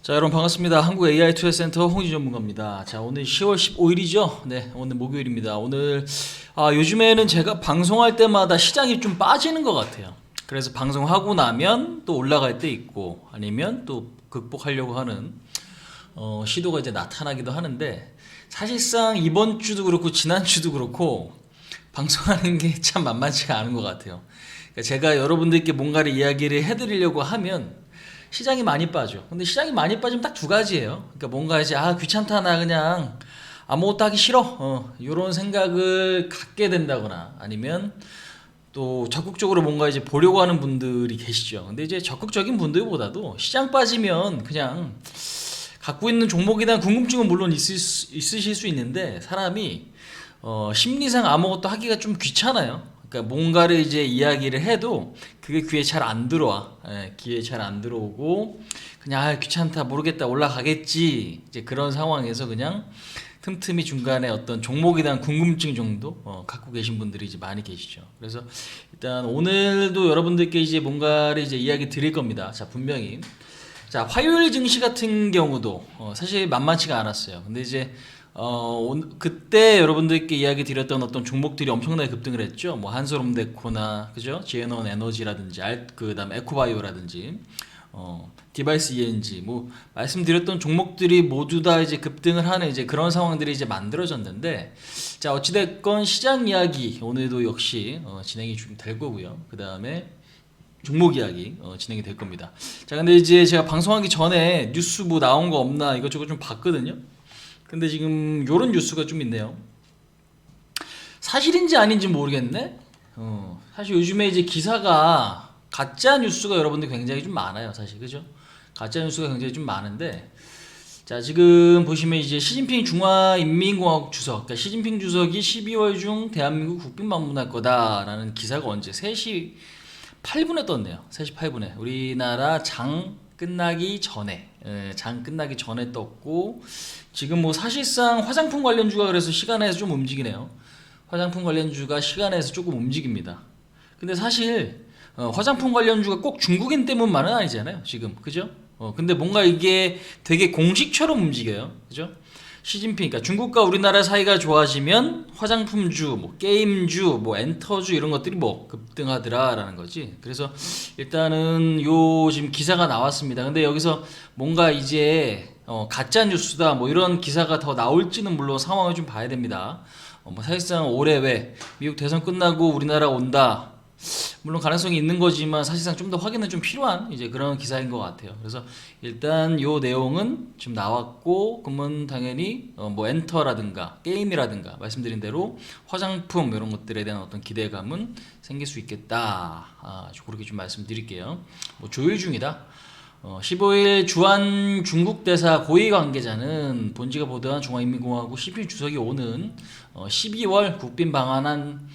자, 여러분 반갑습니다. 한국 AI 투자 센터 홍지 전문가입니다. 자, 오늘 10월 15일이죠. 네, 오늘 목요일입니다. 오늘 요즘에는 제가 방송할 때마다 시장이 좀 빠지는 것 같아요. 그래서 방송하고 나면 또 올라갈 때 있고 아니면 또 극복하려고 하는 시도가 이제 나타나기도 하는데, 사실상 이번 주도 그렇고 지난 주도 그렇고 방송하는 게 참 만만치가 않은 것 같아요. 그러니까 제가 여러분들께 뭔가를 이야기를 해드리려고 하면 시장이 많이 빠져. 근데 시장이 많이 빠지면 딱 두 가지예요. 그러니까 뭔가 이제 귀찮다, 나 그냥 아무것도 하기 싫어, 이런 생각을 갖게 된다거나, 아니면 또 적극적으로 뭔가 이제 보려고 하는 분들이 계시죠. 근데 이제 적극적인 분들보다도 시장 빠지면 그냥 갖고 있는 종목에 대한 궁금증은 물론 있으실 수 있는데, 사람이 심리상 아무것도 하기가 좀 귀찮아요. 그러니까 뭔가를 이제 이야기를 해도 그게 귀에 잘 안 들어와. 귀에 잘 안 들어오고 그냥 귀찮다, 모르겠다, 올라가겠지, 이제 그런 상황에서 그냥 틈틈이 중간에 어떤 종목에 대한 궁금증 정도 갖고 계신 분들이 이제 많이 계시죠. 그래서 일단 오늘도 여러분들께 이제 뭔가를 이제 이야기 드릴 겁니다. 자, 분명히 자, 화요일 증시 같은 경우도 사실 만만치가 않았어요. 근데 이제 그때 여러분들께 이야기 드렸던 어떤 종목들이 엄청나게 급등을 했죠. 뭐 한솔홈데코나, 그죠? 제너온 에너지라든지 그다음에 에코바이오라든지 디바이스 ENG, 뭐 말씀드렸던 종목들이 모두 다 이제 급등을 하는 이제 그런 상황들이 이제 만들어졌는데, 자, 어찌됐건 시장 이야기 오늘도 역시 진행이 좀 될 거고요. 그다음에 종목 이야기 진행이 될 겁니다. 자, 근데 이제 제가 방송하기 전에 뉴스 뭐 나온 거 없나 이것저것 좀 봤거든요. 근데 지금 요런 뉴스가 좀 있네요. 사실인지 아닌지 모르겠네. 사실 요즘에 이제 기사가 가짜 뉴스가 여러분들 굉장히 좀 많아요, 사실. 그죠? 가짜 뉴스가 굉장히 좀 많은데, 자, 지금 보시면 이제 시진핑 중화인민공화국 주석, 그러니까 시진핑 주석이 12월 중 대한민국 국빈 방문할 거다라는 기사가 언제 3시 8분에 떴네요. 3시 8분에 우리나라 장 끝나기 전에 떴고, 지금 뭐 사실상 화장품 관련주가 그래서 시간에서 좀 움직이네요. 화장품 관련주가 시간에서 조금 움직입니다. 근데 사실 화장품 관련주가 꼭 중국인 때문만은 아니잖아요, 지금. 그죠? 근데 뭔가 이게 되게 공식처럼 움직여요. 그죠? 시진핑, 그러니까 중국과 우리나라 사이가 좋아지면 화장품주, 뭐 게임주, 뭐 엔터주 이런 것들이 뭐 급등하더라라는 거지. 그래서 일단은 요 지금 기사가 나왔습니다. 근데 여기서 뭔가 이제 가짜 뉴스다 뭐 이런 기사가 더 나올지는 물론 상황을 좀 봐야 됩니다. 뭐 사실상 올해 왜 미국 대선 끝나고 우리나라 온다, 물론 가능성이 있는 거지만 사실상 좀 더 확인은 좀 필요한 이제 그런 기사인 것 같아요. 그래서 일단 요 내용은 지금 나왔고, 그러면 당연히 뭐 엔터라든가 게임이라든가 말씀드린 대로 화장품 이런 것들에 대한 어떤 기대감은 생길 수 있겠다. 그렇게 좀 말씀드릴게요. 뭐 조율 중이다. 15일 주한 중국 대사 고위 관계자는 본지가 보도한 중화인민공화국 시진핑 주석이 오는 12월 국빈 방한한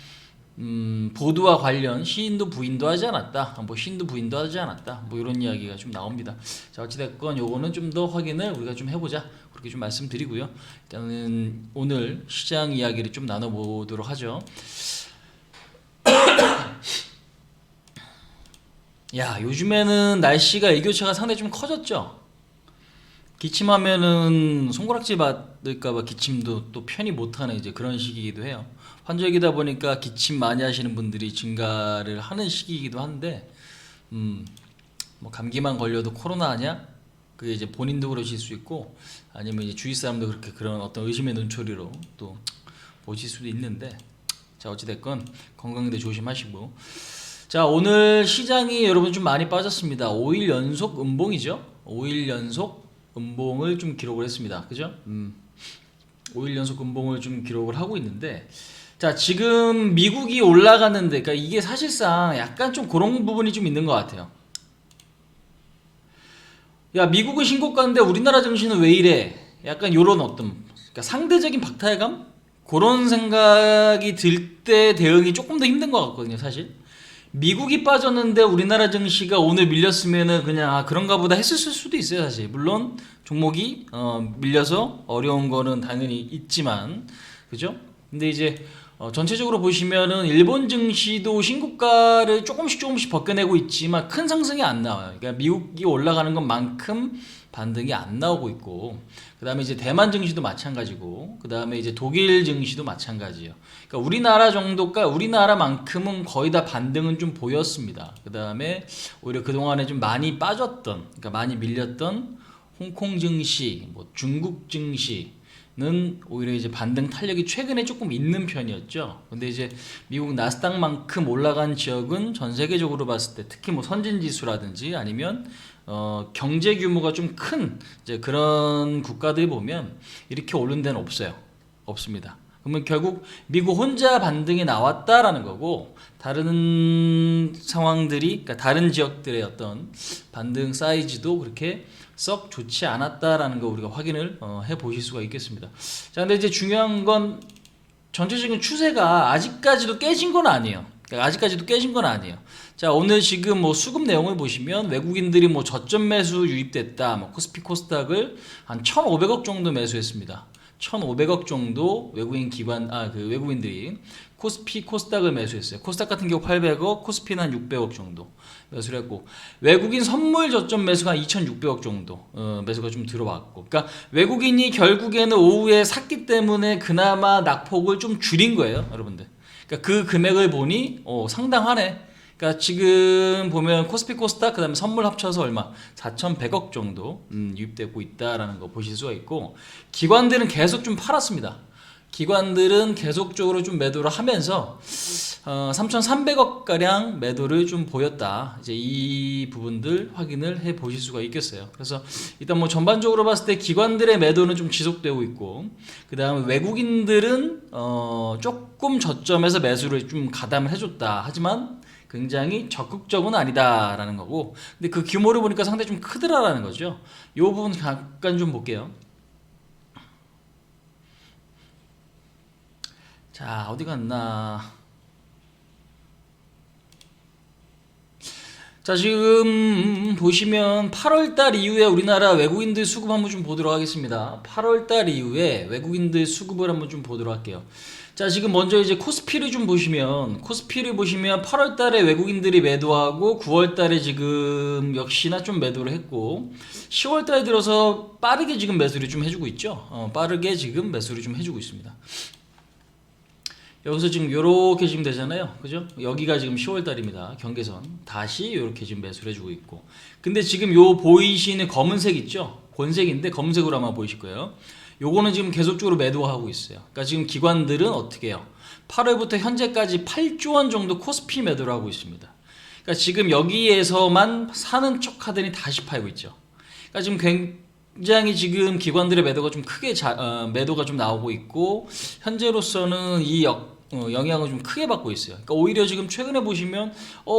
보도와 관련 시인도 부인도 하지 않았다, 뭐 시인도 부인도 하지 않았다, 뭐 이런 이야기가 좀 나옵니다. 자, 어찌됐건 요거는 좀 더 확인을 우리가 좀 해보자, 그렇게 좀 말씀드리고요. 일단은 오늘 시장 이야기를 좀 나눠보도록 하죠. 야, 요즘에는 날씨가 일교차가 상당히 좀 커졌죠. 기침하면은 손가락질 받을까봐 기침도 또 편히 못하는 이제 그런 시기이기도 해요. 환절기다 보니까 기침 많이 하시는 분들이 증가를 하는 시기이기도 한데, 뭐 감기만 걸려도 코로나 아니야? 그게 이제 본인도 그러실 수 있고, 아니면 이제 주위 사람도 그렇게 그런 어떤 의심의 눈초리로 또 보실 수도 있는데, 자, 어찌됐건 건강대 조심하시고. 자, 오늘 시장이 여러분 좀 많이 빠졌습니다. 5일 연속 음봉이죠. 5일 연속 음봉을 좀 기록을 했습니다. 그죠? 5일 연속 음봉을 좀 기록을 하고 있는데, 자, 지금 미국이 올라갔는데, 그러니까 이게 사실상 약간 좀 그런 부분이 좀 있는 것 같아요. 야, 미국은 신고가인데 우리나라 증시는 왜 이래? 약간 요런 어떤, 그러니까 상대적인 박탈감? 그런 생각이 들 때 대응이 조금 더 힘든 것 같거든요, 사실. 미국이 빠졌는데 우리나라 증시가 오늘 밀렸으면은 그냥 그런가 보다 했을 수도 있어요, 사실. 물론 종목이 밀려서 어려운 거는 당연히 있지만, 그죠? 근데 이제 전체적으로 보시면은 일본 증시도 신고가를 조금씩 벗겨내고 있지만 큰 상승이 안 나와요. 그러니까 미국이 올라가는 것만큼 반등이 안 나오고 있고, 그 다음에 이제 대만 증시도 마찬가지고, 그 다음에 이제 독일 증시도 마찬가지예요. 그러니까 우리나라 정도가, 우리나라만큼은 거의 다 반등은 좀 보였습니다. 그 다음에 오히려 그동안에 좀 많이 빠졌던, 그러니까 많이 밀렸던 홍콩 증시, 뭐 중국 증시는 오히려 이제 반등 탄력이 최근에 조금 있는 편이었죠. 근데 이제 미국 나스닥만큼 올라간 지역은 전 세계적으로 봤을 때 특히 뭐 선진 지수라든지 아니면 경제 규모가 좀 큰 이제 그런 국가들 보면 이렇게 오른 데는 없습니다. 그러면 결국 미국 혼자 반등이 나왔다라는 거고, 다른 상황들이, 그러니까 다른 지역들의 어떤 반등 사이즈도 그렇게 썩 좋지 않았다라는 거 우리가 확인을 해 보실 수가 있겠습니다. 자, 근데 이제 중요한 건 전체적인 추세가 아직까지도 깨진 건 아니에요. 그러니까 아직까지도 깨진 건 아니에요. 자, 오늘 지금 뭐 수급 내용을 보시면 외국인들이 뭐 저점 매수 유입됐다, 뭐 코스피 코스닥을 한 1,500억 정도 매수했습니다. 1,500억 정도 외국인들이 코스피 코스닥을 매수했어요. 코스닥 같은 경우 800억, 코스피는 한 600억 정도 매수를 했고, 외국인 선물 저점 매수가 한 2,600억 정도 매수가 좀 들어왔고, 그러니까 외국인이 결국에는 오후에 샀기 때문에 그나마 낙폭을 좀 줄인 거예요, 여러분들. 그러니까 그 금액을 보니 상당하네. 그러니까 지금 보면 코스피 코스닥 그다음에 선물 합쳐서 얼마 4,100억 정도 유입되고 있다라는 거 보실 수가 있고, 기관들은 계속 좀 팔았습니다. 기관들은 계속적으로 좀 매도를 하면서 3,300억 가량 매도를 좀 보였다. 이제 이 부분들 확인을 해 보실 수가 있겠어요. 그래서 일단 뭐 전반적으로 봤을 때 기관들의 매도는 좀 지속되고 있고, 그 다음에 외국인들은 조금 저점에서 매수를 좀 가담을 해줬다. 하지만 굉장히 적극적은 아니다라는 거고, 근데 그 규모를 보니까 상당히 좀 크더라라는 거죠. 이 부분 잠깐 좀 볼게요. 자, 어디 갔나? 자, 지금 보시면 8월달 이후에 우리나라 외국인들 수급 한번 좀 보도록 하겠습니다. 8월달 이후에 외국인들 수급을 한번 좀 보도록 할게요. 자, 지금 먼저 이제 코스피를 보시면 8월달에 외국인들이 매도하고 9월달에 지금 역시나 좀 매도를 했고, 10월달에 들어서 빠르게 지금 매수를 좀 해주고 있죠. 빠르게 지금 매수를 좀 해주고 있습니다. 여기서 지금 요렇게 지금 되잖아요. 그죠? 여기가 지금 10월달입니다. 경계선. 다시 요렇게 지금 매수를 해주고 있고. 근데 지금 요 보이시는 검은색 있죠? 권색인데 검은색으로 아마 보이실 거예요. 요거는 지금 계속적으로 매도하고 있어요. 그러니까 지금 기관들은 어떻게 해요? 8월부터 현재까지 8조 원 정도 코스피 매도를 하고 있습니다. 그러니까 지금 여기에서만 사는 척 하더니 다시 팔고 있죠. 그러니까 지금 굉장히 지금 기관들의 매도가 좀 크게 매도가 좀 나오고 있고, 현재로서는 이 영향을 좀 크게 받고 있어요. 그러니까 오히려 지금 최근에 보시면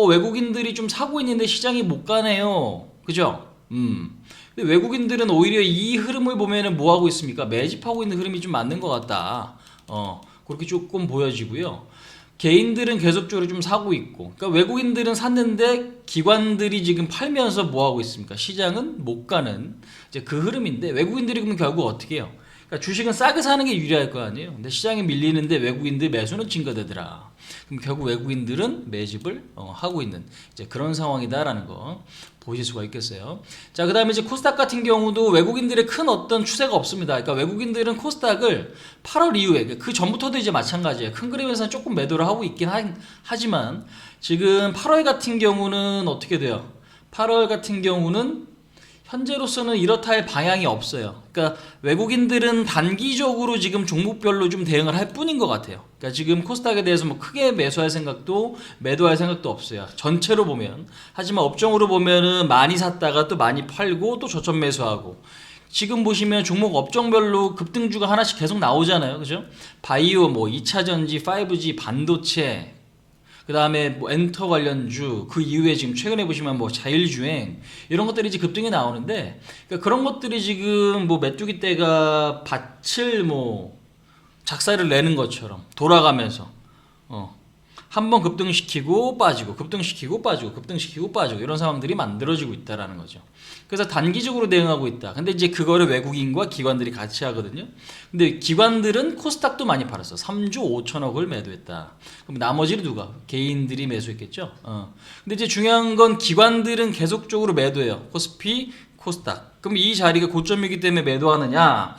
외국인들이 좀 사고 있는데 시장이 못 가네요. 그죠? 근데 외국인들은 오히려 이 흐름을 보면은 뭐 하고 있습니까? 매집하고 있는 흐름이 좀 맞는 것 같다. 그렇게 조금 보여지고요. 개인들은 계속적으로 좀 사고 있고, 그러니까 외국인들은 샀는데 기관들이 지금 팔면서 뭐 하고 있습니까? 시장은 못 가는 이제 그 흐름인데, 외국인들이 그러면 결국 어떻게 해요? 그러니까 주식은 싸게 사는 게 유리할 거 아니에요. 근데 시장이 밀리는데 외국인들 매수는 증가되더라. 그럼 결국 외국인들은 매집을 하고 있는 이제 그런 상황이다라는 거 보실 수가 있겠어요. 자, 그다음에 이제 코스닥 같은 경우도 외국인들의 큰 어떤 추세가 없습니다. 그러니까 외국인들은 코스닥을 8월 이후에, 그 전부터도 이제 마찬가지예요. 큰 그림에서는 조금 매도를 하고 있긴 하지만 지금 8월 같은 경우는 어떻게 돼요? 8월 같은 경우는 현재로서는 이렇다 할 방향이 없어요. 그러니까 외국인들은 단기적으로 지금 종목별로 좀 대응을 할 뿐인 것 같아요. 그러니까 지금 코스닥에 대해서 뭐 크게 매수할 생각도 매도할 생각도 없어요. 전체로 보면. 하지만 업종으로 보면은 많이 샀다가 또 많이 팔고 또 저점 매수하고. 지금 보시면 종목 업종별로 급등주가 하나씩 계속 나오잖아요. 그죠? 바이오, 뭐 2차전지, 5G, 반도체, 그 다음에 뭐 엔터 관련주, 그 이후에 지금 최근에 보시면 뭐 자율주행, 이런 것들이 이제 급등이 나오는데, 그러니까 그런 것들이 지금 뭐 메뚜기 떼가 밭을 뭐 작사를 내는 것처럼 돌아가면서 한번 급등시키고 빠지고 급등시키고 빠지고 급등시키고 빠지고 이런 상황들이 만들어지고 있다라는 거죠. 그래서 단기적으로 대응하고 있다. 근데 이제 그거를 외국인과 기관들이 같이 하거든요. 근데 기관들은 코스닥도 많이 팔았어. 3조 5천억을 매도했다. 그럼 나머지는 누가? 개인들이 매수했겠죠. 근데 이제 중요한 건 기관들은 계속적으로 매도해요. 코스피, 코스닥. 그럼 이 자리가 고점이기 때문에 매도하느냐?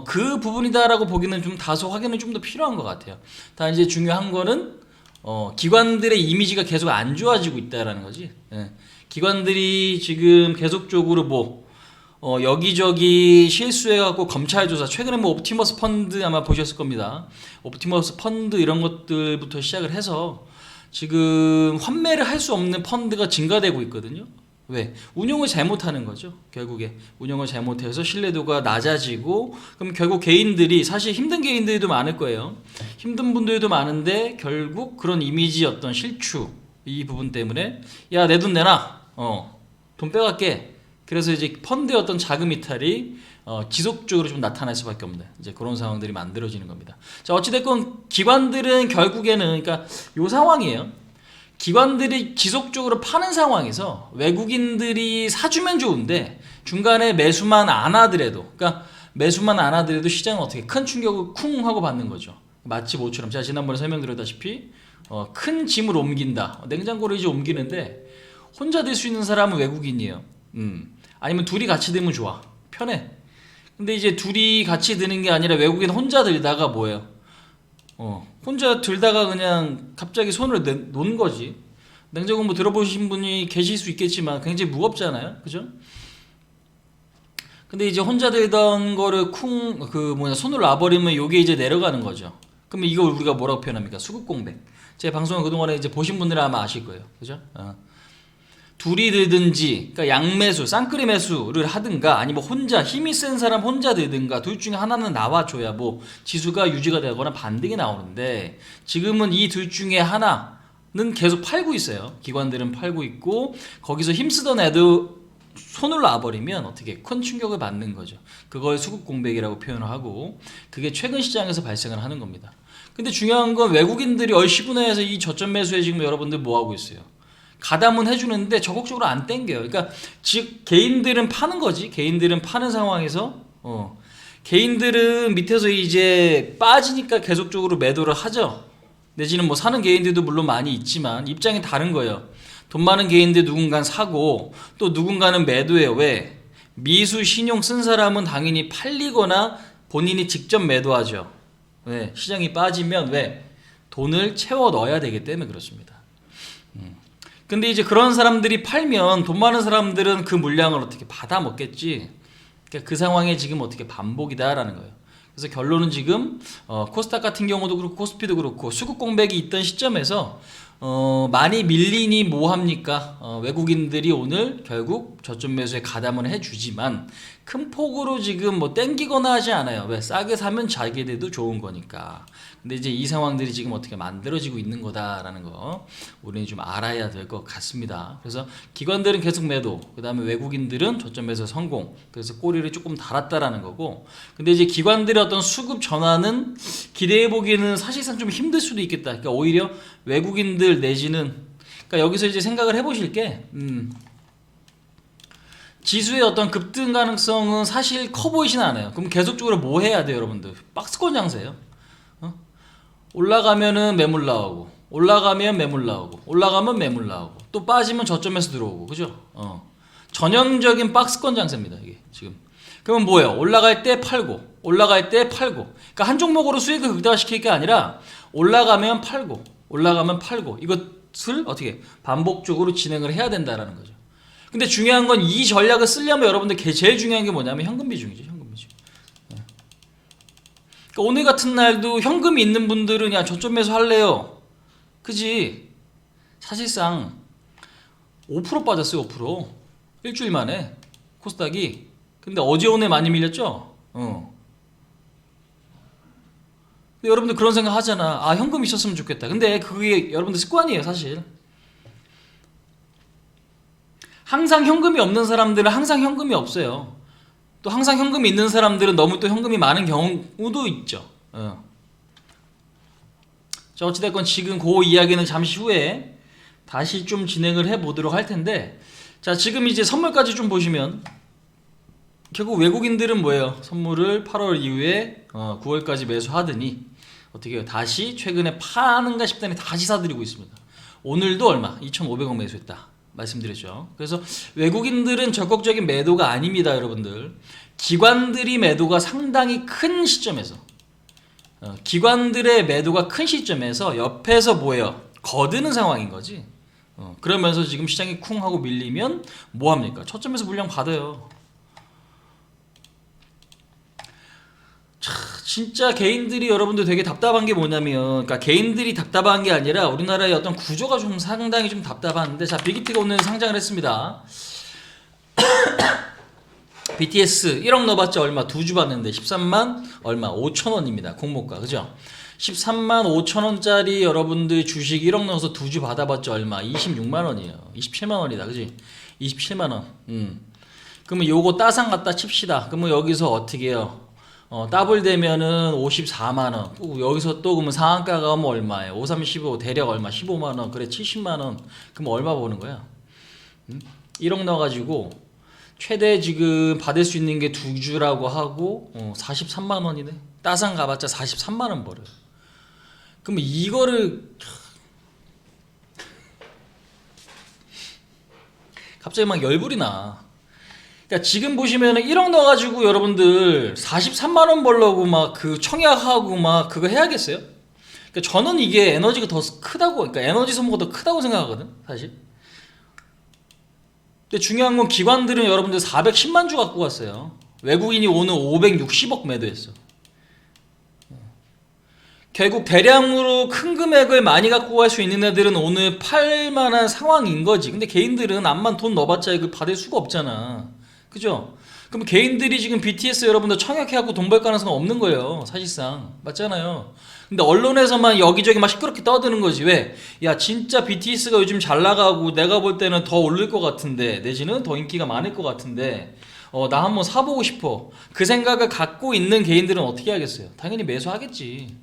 그 부분이다라고 보기는 좀 다소 확인은 좀 더 필요한 것 같아요. 다 이제 중요한 거는 기관들의 이미지가 계속 안 좋아지고 있다라는 거지. 예. 기관들이 지금 계속적으로 여기저기 실수해갖고 검찰 조사, 최근에 옵티머스 펀드 아마 보셨을 겁니다. 옵티머스 펀드 이런 것들부터 시작을 해서 지금 환매를 할 수 없는 펀드가 증가되고 있거든요. 왜? 운용을 잘못하는 거죠. 결국에 운용을 잘못해서 신뢰도가 낮아지고, 그럼 결국 개인들이, 사실 힘든 개인들도 많을 거예요. 힘든 분들도 많은데 결국 그런 이미지 어떤 실추, 이 부분 때문에 야, 내 돈 내놔, 돈 빼갈게. 그래서 이제 펀드의 어떤 자금 이탈이 지속적으로 좀 나타날 수밖에 없는 이제 그런 상황들이 만들어지는 겁니다. 자, 어찌됐건 기관들은 결국에는, 그러니까 요 상황이에요. 기관들이 지속적으로 파는 상황에서 외국인들이 사주면 좋은데 중간에 매수만 안 하더라도, 그러니까 매수만 안 하더라도 시장은 어떻게 큰 충격을 쿵 하고 받는 거죠. 마치 뭐처럼 제가 지난번에 설명드렸다시피 큰 짐을 옮긴다. 냉장고를 이제 옮기는데 혼자 들 수 있는 사람은 외국인이에요. 아니면 둘이 같이 들면 좋아. 편해. 근데 이제 둘이 같이 드는 게 아니라 외국인 혼자 들다가 뭐예요? 혼자 들다가 그냥 갑자기 손을 놓은 거지. 냉장고 뭐 들어보신 분이 계실 수 있겠지만 굉장히 무겁잖아요. 그죠? 근데 이제 혼자 들던 거를 손을 놔버리면 요게 이제 내려가는 거죠. 그러면 이걸 우리가 뭐라고 표현합니까? 수급공백. 제 방송을 그동안에 이제 보신 분들은 아마 아실 거예요. 그죠? 둘이 들든지, 그러니까 양매수, 쌍끌이 매수를 하든가, 아니면 혼자, 힘이 센 사람 혼자 들든가, 둘 중에 하나는 나와줘야 뭐 지수가 유지가 되거나 반등이 나오는데, 지금은 이 둘 중에 하나는 계속 팔고 있어요. 기관들은 팔고 있고, 거기서 힘쓰던 애도 손을 놔버리면 어떻게 큰 충격을 받는 거죠. 그걸 수급 공백이라고 표현을 하고, 그게 최근 시장에서 발생을 하는 겁니다. 근데 중요한 건 외국인들이 얼씨구나해서 이 저점 매수에 지금 여러분들 뭐 하고 있어요? 가담은 해주는데 적극적으로 안 땡겨요. 그러니까 즉 개인들은 파는 거지. 개인들은 파는 상황에서 개인들은 밑에서 이제 빠지니까 계속적으로 매도를 하죠. 내지는 뭐 사는 개인들도 물론 많이 있지만 입장이 다른 거예요. 돈 많은 개인들 누군가는 사고 또 누군가는 매도해요. 왜? 미수 신용 쓴 사람은 당연히 팔리거나 본인이 직접 매도하죠. 왜? 시장이 빠지면 왜? 돈을 채워 넣어야 되기 때문에 그렇습니다. 근데 이제 그런 사람들이 팔면 돈 많은 사람들은 그 물량을 어떻게 받아 먹겠지. 그러니까 그 상황에 지금 어떻게 반복이다라는 거예요. 그래서 결론은 지금 코스닥 같은 경우도 그렇고 코스피도 그렇고 수급 공백이 있던 시점에서 많이 밀리니 뭐 합니까? 외국인들이 오늘 결국 저점 매수에 가담을 해주지만 큰 폭으로 지금 뭐 땡기거나 하지 않아요. 왜? 싸게 사면 자기들도 좋은 거니까. 근데 이제 이 상황들이 지금 어떻게 만들어지고 있는 거다라는 거 우리는 좀 알아야 될 것 같습니다. 그래서 기관들은 계속 매도, 그 다음에 외국인들은 저점 매수 성공. 그래서 꼬리를 조금 달았다라는 거고. 근데 이제 기관들의 어떤 수급 전환은 기대해 보기에는 사실상 좀 힘들 수도 있겠다. 그러니까 오히려 외국인들 내지는, 그러니까 여기서 이제 생각을 해보실 게 지수의 어떤 급등 가능성은 사실 커 보이진 않아요. 그럼 계속적으로 뭐 해야 돼요, 여러분들? 박스권 장세요. 올라가면은 매물 나오고, 올라가면 매물 나오고, 올라가면 매물 나오고, 또 빠지면 저점에서 들어오고, 그죠? 전형적인 박스권 장세입니다, 이게 지금. 그러면 뭐예요? 올라갈 때 팔고, 올라갈 때 팔고. 그러니까 한 종목으로 수익을 극대화시킬 게 아니라 올라가면 팔고, 올라가면 팔고. 이것을 어떻게 반복적으로 진행을 해야 된다라는 거죠. 근데 중요한 건 이 전략을 쓰려면 여러분들 제일 중요한 게 뭐냐면 현금 비중이죠. 현금 비중. 그러니까 오늘 같은 날도 현금이 있는 분들은 야 저점 매수 할래요. 그지? 사실상 5% 빠졌어요. 5%. 일주일 만에 코스닥이. 근데 어제 오늘 많이 밀렸죠? 여러분들 그런 생각 하잖아. 아 현금 있었으면 좋겠다. 근데 그게 여러분들 습관이에요 사실. 항상 현금이 없는 사람들은 항상 현금이 없어요. 또 항상 현금이 있는 사람들은 너무 또 현금이 많은 경우도 있죠. 자, 자, 어찌됐건 지금 그 이야기는 잠시 후에 다시 좀 진행을 해보도록 할 텐데, 자, 지금 이제 선물까지 좀 보시면 결국 외국인들은 뭐예요? 선물을 8월 이후에 9월까지 매수하더니 어떻게 해요? 다시 최근에 파는가 싶더니 다시 사들이고 있습니다. 오늘도 얼마? 2,500원 매수했다 말씀드렸죠. 그래서 외국인들은 적극적인 매도가 아닙니다, 여러분들. 기관들이 매도가 상당히 큰 시점에서, 기관들의 매도가 큰 시점에서 옆에서 뭐예요? 거드는 상황인 거지. 그러면서 지금 시장이 쿵 하고 밀리면 뭐합니까? 초점에서 물량 받아요. 진짜 개인들이 여러분들 되게 답답한 게 뭐냐면, 그러니까 개인들이 답답한 게 아니라 우리나라의 어떤 구조가 좀 상당히 좀 답답한데, 자, 빅히트가 오늘 상장을 했습니다. BTS 1억 넣어봤자 얼마? 2주 받는데 13만 얼마? 5천원입니다. 공모가, 그죠? 13만 5천원짜리 여러분들 주식 1억 넣어서 2주 받아봤자 얼마? 26만원이에요. 27만원이다, 그지? 27만원. 그러면 요거 따상 갖다 칩시다. 그러면 여기서 어떻게 해요? 더블 되면은 54만원. 여기서 또 그러면 상한가가 뭐 얼마예요? 5, 3, 15 대략 얼마? 15만원. 그래 70만원. 그럼 얼마 버는 거야? 1억 넣어가지고 최대 지금 받을 수 있는 게 2주라고 하고 43만원이네. 따상 가봤자 43만원 벌어요. 그러면 이거를 갑자기 막 열불이 나. 그러니까 지금 보시면은 1억 넣어가지고 여러분들 43만원 벌려고 막 그 청약하고 막 그거 해야겠어요? 그러니까 저는 이게 에너지가 더 크다고, 그러니까 에너지 소모가 더 크다고 생각하거든, 사실. 근데 중요한 건 기관들은 여러분들 410만 주 갖고 갔어요. 외국인이 오늘 560억 매도했어. 결국 대량으로 큰 금액을 많이 갖고 갈 수 있는 애들은 오늘 팔만한 상황인 거지. 근데 개인들은 암만 돈 넣어봤자 이걸 받을 수가 없잖아. 그죠? 그럼 개인들이 지금 BTS 여러분들 청약해갖고 돈 벌 가능성은 없는 거예요, 사실상. 맞잖아요. 근데 언론에서만 여기저기 막 시끄럽게 떠드는 거지. 왜? 야, 진짜 BTS가 요즘 잘 나가고 내가 볼 때는 더 오를 것 같은데, 내지는 더 인기가 많을 것 같은데, 나 한번 사보고 싶어. 그 생각을 갖고 있는 개인들은 어떻게 하겠어요? 당연히 매수하겠지.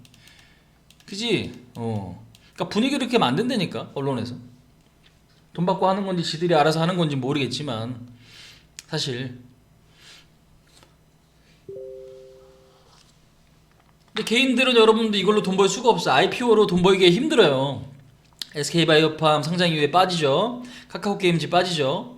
그지? 그러니까 분위기를 이렇게 만든다니까, 언론에서. 돈 받고 하는 건지 지들이 알아서 하는 건지 모르겠지만, 사실. 근데 개인들은 여러분들 이걸로 돈 벌 수가 없어. IPO로 돈 벌기 힘들어요. SK바이오팜 상장 이후에 빠지죠. 카카오게임즈 빠지죠.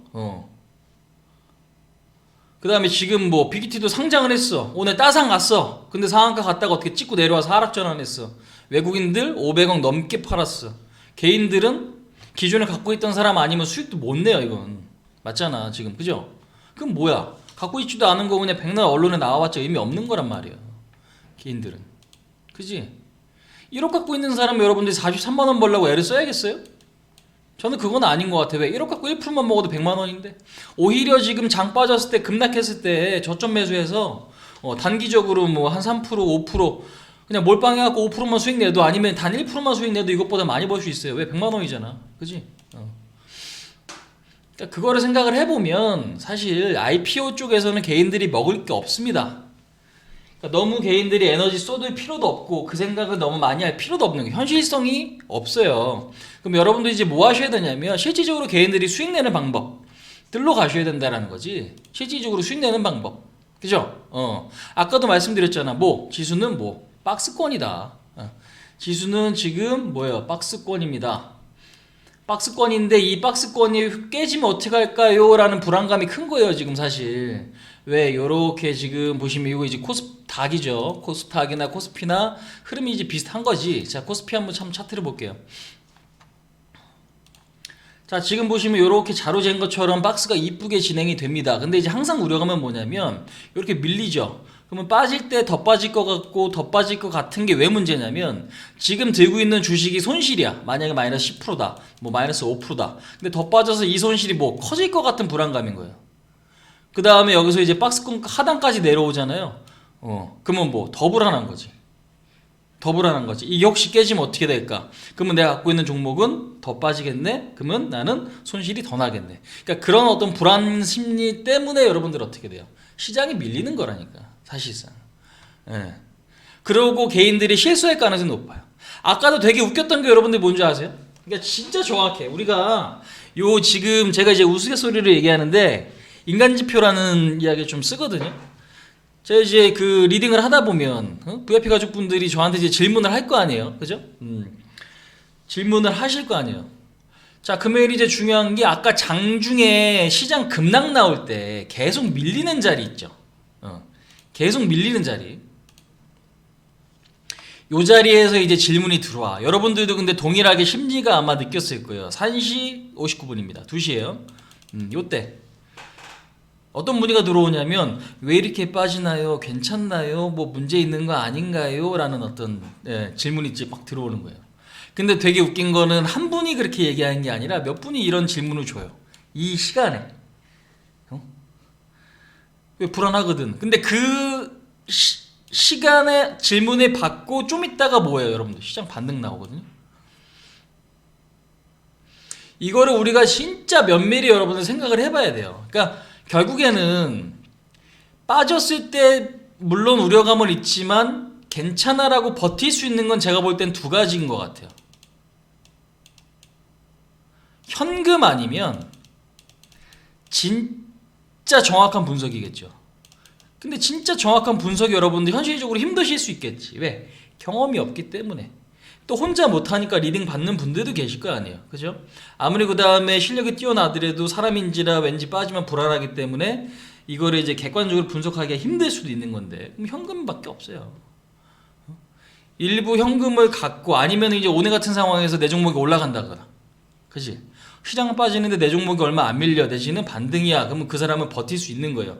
그 다음에 지금 뭐 빅히트도 상장을 했어. 오늘 따상 갔어. 근데 상한가 갔다가 어떻게 찍고 내려와서 하락 전환했어. 외국인들 500억 넘게 팔았어. 개인들은 기존에 갖고 있던 사람 아니면 수익도 못 내요, 이건. 맞잖아, 지금. 그죠? 그럼 뭐야? 갖고 있지도 않은 거 그냥 백날 언론에 나와봤자 의미 없는 거란 말이야, 개인들은. 그지? 1억 갖고 있는 사람은 여러분들이 43만원 벌려고 애를 써야겠어요? 저는 그건 아닌 것 같아요. 왜? 1억 갖고 1%만 먹어도 100만원인데. 오히려 지금 장 빠졌을 때, 급락했을 때 저점 매수해서 단기적으로 뭐 한 3%, 5% 그냥 몰빵해갖고 5%만 수익 내도, 아니면 단 1%만 수익 내도 이것보다 많이 벌 수 있어요. 왜? 100만원이잖아. 그지? 그러니까 그거를 생각을 해보면 사실 IPO 쪽에서는 개인들이 먹을 게 없습니다. 그러니까 너무 개인들이 에너지 쏟을 필요도 없고 그 생각을 너무 많이 할 필요도 없는 게 현실성이 없어요. 그럼 여러분들이 이제 뭐 하셔야 되냐면 실질적으로 개인들이 수익 내는 방법들로 가셔야 된다는 거지. 실질적으로 수익 내는 방법. 그죠? 아까도 말씀드렸잖아. 뭐 지수는 뭐 박스권이다. 지수는 지금 뭐예요? 박스권입니다. 박스권인데 이 박스권이 깨지면 어떻게 할까요? 라는 불안감이 큰 거예요, 지금 사실. 왜? 요렇게 지금 보시면 이거 이제 코스닥이죠. 코스닥이나 코스피나 흐름이 이제 비슷한 거지. 자, 코스피 한번 참 차트를 볼게요. 자, 지금 보시면 요렇게 자로 잰 것처럼 박스가 이쁘게 진행이 됩니다. 근데 이제 항상 우려가면 뭐냐면 이렇게 밀리죠. 그러면 빠질 때 더 빠질 것 같고 더 빠질 것 같은 게 왜 문제냐면 지금 들고 있는 주식이 손실이야. 만약에 마이너스 10%다. 뭐 마이너스 5%다. 근데 더 빠져서 이 손실이 뭐 커질 것 같은 불안감인 거예요. 그 다음에 여기서 이제 박스권 하단까지 내려오잖아요. 그러면 뭐 더 불안한 거지. 더 불안한 거지. 이게 혹시 깨지면 어떻게 될까? 그러면 내가 갖고 있는 종목은 더 빠지겠네? 그러면 나는 손실이 더 나겠네. 그러니까 그런 어떤 불안 심리 때문에 여러분들 어떻게 돼요? 시장이 밀리는 거라니까, 사실상. 예. 그러고 개인들이 실수할 가능성이 높아요. 아까도 되게 웃겼던 게 여러분들 뭔지 아세요? 그러니까 진짜 정확해. 우리가 요 지금 제가 이제 우스갯소리를 얘기하는데 인간지표라는 이야기 좀 쓰거든요. 제가 이제 그 리딩을 하다 보면 VIP 가족분들이 저한테 이제 질문을 할 거 아니에요, 그죠? 질문을 하실 거 아니에요. 자, 금요일 이제 중요한 게 아까 장중에 시장 급락 나올 때 계속 밀리는 자리 있죠. 계속 밀리는 자리. 요 자리에서 이제 질문이 들어와. 여러분들도 근데 동일하게 심리가 아마 느꼈을 거예요. 1시 59분입니다. 2시에요. 요때. 어떤 문의가 들어오냐면 왜 이렇게 빠지나요? 괜찮나요? 뭐 문제 있는 거 아닌가요? 라는 어떤 질문이 이제 막 들어오는 거예요. 근데 되게 웃긴 거는 한 분이 그렇게 얘기하는 게 아니라 몇 분이 이런 질문을 줘요. 이 시간에. 왜 불안하거든. 근데 그 시간에 질문을 받고 좀 있다가 뭐예요, 여러분들? 시장 반등 나오거든요. 이거를 우리가 진짜 면밀히 여러분들 생각을 해봐야 돼요. 그러니까 결국에는 빠졌을 때 물론 우려감은 있지만 괜찮아라고 버틸 수 있는 건 제가 볼 땐 두 가지인 것 같아요. 현금 아니면 진짜 정확한 분석이겠죠. 근데 진짜 정확한 분석이 여러분들 현실적으로 힘드실 수 있겠지. 왜? 경험이 없기 때문에. 또 혼자 못하니까 리딩 받는 분들도 계실 거 아니에요. 그죠? 아무리 그 다음에 실력이 뛰어나더라도 사람인지라 왠지 빠지면 불안하기 때문에 이거를 이제 객관적으로 분석하기가 힘들 수도 있는 건데 그럼 현금밖에 없어요. 일부 현금을 갖고 아니면 이제 오늘 같은 상황에서 내 종목이 올라간다거나, 그지? 시장 빠지는데 내 종목이 얼마 안 밀려 내지는 반등이야. 그러면 그 사람은 버틸 수 있는 거예요.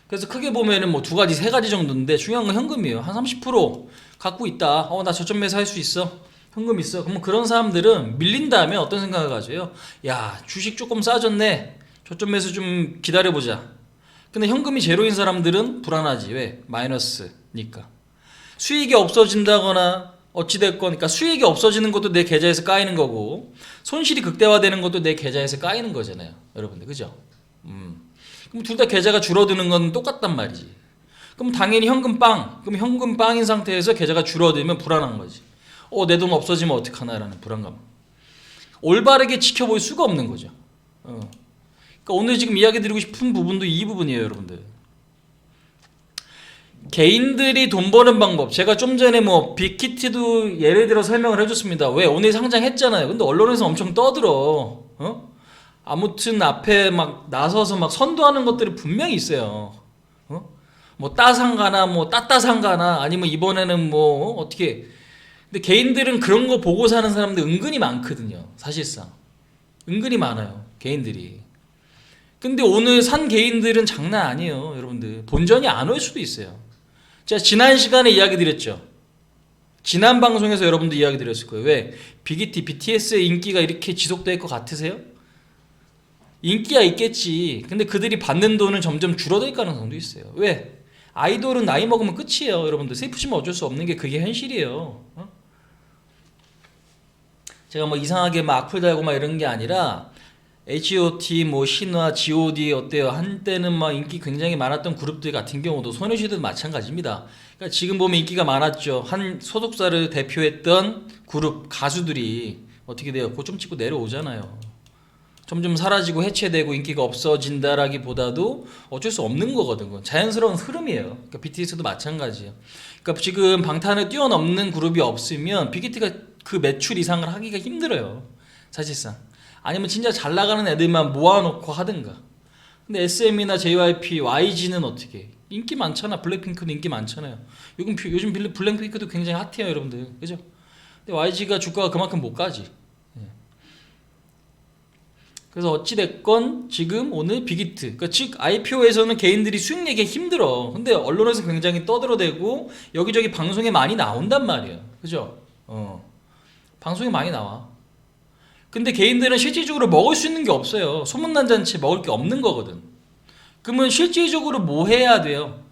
그래서 크게 보면은 뭐 두 가지, 세 가지 정도인데 중요한 건 현금이에요. 한 30% 갖고 있다. 나 저점 매수할 수 있어. 현금 있어. 그러면 그런 사람들은 밀린 다음에 어떤 생각을 가져요? 야, 주식 조금 싸졌네. 저점 매수 좀 기다려보자. 근데 현금이 제로인 사람들은 불안하지. 왜? 마이너스니까. 수익이 없어진다거나 어찌됐건, 그러니까 수익이 없어지는 것도 내 계좌에서 까이는 거고 손실이 극대화되는 것도 내 계좌에서 까이는 거잖아요, 여러분들. 그죠? 그럼 둘 다 계좌가 줄어드는 건 똑같단 말이지. 그럼 당연히 현금 빵. 그럼 현금 빵인 상태에서 계좌가 줄어들면 불안한 거지. 내 돈 없어지면 어떡하나라는 불안감. 올바르게 지켜볼 수가 없는 거죠. 그러니까 오늘 지금 이야기 드리고 싶은 부분도 이 부분이에요, 여러분들. 개인들이 돈 버는 방법. 제가 좀 전에 뭐 빅히트도 예를 들어 설명을 해줬습니다. 왜? 오늘 상장했잖아요. 근데 언론에서 엄청 떠들어. 아무튼 앞에 막 나서서 막 선도하는 것들이 분명히 있어요. 뭐 따상가나 뭐 따따상가나 아니면 이번에는 뭐 어떻게. 근데 개인들은 그런 거 보고 사는 사람들 은근히 많거든요. 사실상 은근히 많아요, 개인들이. 근데 오늘 산 개인들은 장난 아니에요, 여러분들. 본전이 안 올 수도 있어요. 제가 지난 시간에 이야기 드렸죠. 지난 방송에서 여러분들 이야기 드렸을 거예요. 왜? 빅히트, BTS의 인기가 이렇게 지속될 것 같으세요? 인기야 있겠지. 근데 그들이 받는 돈은 점점 줄어들 가능성도 있어요. 왜? 아이돌은 나이 먹으면 끝이에요, 여러분들. 슬프지만 어쩔 수 없는 게 그게 현실이에요. 제가 뭐 이상하게 막 악플 달고 막 이런 게 아니라 H.O.T, 뭐 신화, G.O.D 어때요? 한때는 막 인기 굉장히 많았던 그룹들 같은 경우도 소녀시대도 마찬가지입니다. 그러니까 지금 보면 인기가 많았죠. 한 소속사를 대표했던 그룹 가수들이 어떻게 돼요? 고점 찍고 내려오잖아요. 점점 사라지고 해체되고 인기가 없어진다라기보다도 어쩔 수 없는 거거든. 그건 자연스러운 흐름이에요. 그러니까 BTS도 마찬가지예요. 그러니까 지금 방탄을 뛰어넘는 그룹이 없으면 빅히트가 그 매출 이상을 하기가 힘들어요, 사실상. 아니면 진짜 잘 나가는 애들만 모아놓고 하든가. 근데 SM이나 JYP, YG는 어떻게? 인기 많잖아. 블랙핑크도 인기 많잖아요. 요즘 블랙핑크도 굉장히 핫해요, 여러분들. 그죠? 근데 YG가 주가가 그만큼 못 가지. 그래서 어찌됐건 지금 오늘 빅히트, 그러니까 즉 IPO에서는 개인들이 수익 내기 힘들어. 근데 언론에서 굉장히 떠들어대고 여기저기 방송에 많이 나온단 말이에요. 그죠? 방송에 많이 나와. 근데 개인들은 실질적으로 먹을 수 있는 게 없어요. 소문난 잔치 먹을 게 없는 거거든. 그러면 실질적으로 뭐 해야 돼요?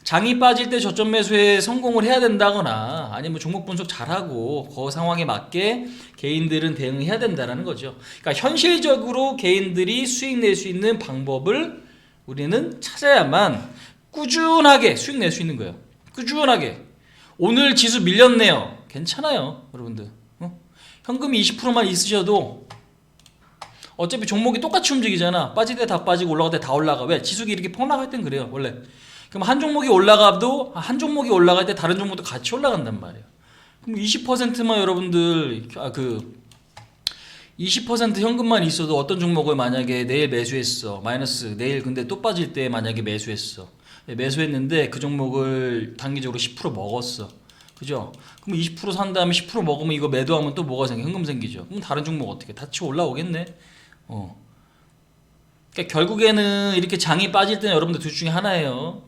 장이 빠질 때 저점 매수에 성공을 해야 된다거나 아니면 종목 분석 잘하고 그 상황에 맞게 개인들은 대응해야 된다는 거죠. 그러니까 현실적으로 개인들이 수익 낼 수 있는 방법을 우리는 찾아야만 꾸준하게 수익 낼 수 있는 거예요. 꾸준하게. 오늘 지수 밀렸네요. 괜찮아요, 여러분들. 현금이 20%만 있으셔도 어차피 종목이 똑같이 움직이잖아. 빠질 때 다 빠지고 올라갈 때 다 올라가. 왜? 지수가 이렇게 폭락할 땐 그래요, 원래. 그럼 한 종목이 올라가도 한 종목이 올라갈 때 다른 종목도 같이 올라간단 말이에요. 그럼 20%만 여러분들 20% 현금만 있어도 어떤 종목을 만약에 내일 매수했어. 마이너스 내일 근데 또 빠질 때 만약에 매수했어. 매수했는데 그 종목을 단기적으로 10% 먹었어. 그죠? 그럼 20%산 다음에 10% 먹으면 이거 매도하면 또 뭐가 생겨? 현금 생기죠. 그럼 다른 종목 어떻게? 다치 올라오겠네. 그러니까 결국에는 이렇게 장이 빠질 때는 여러분들 둘 중에 하나예요.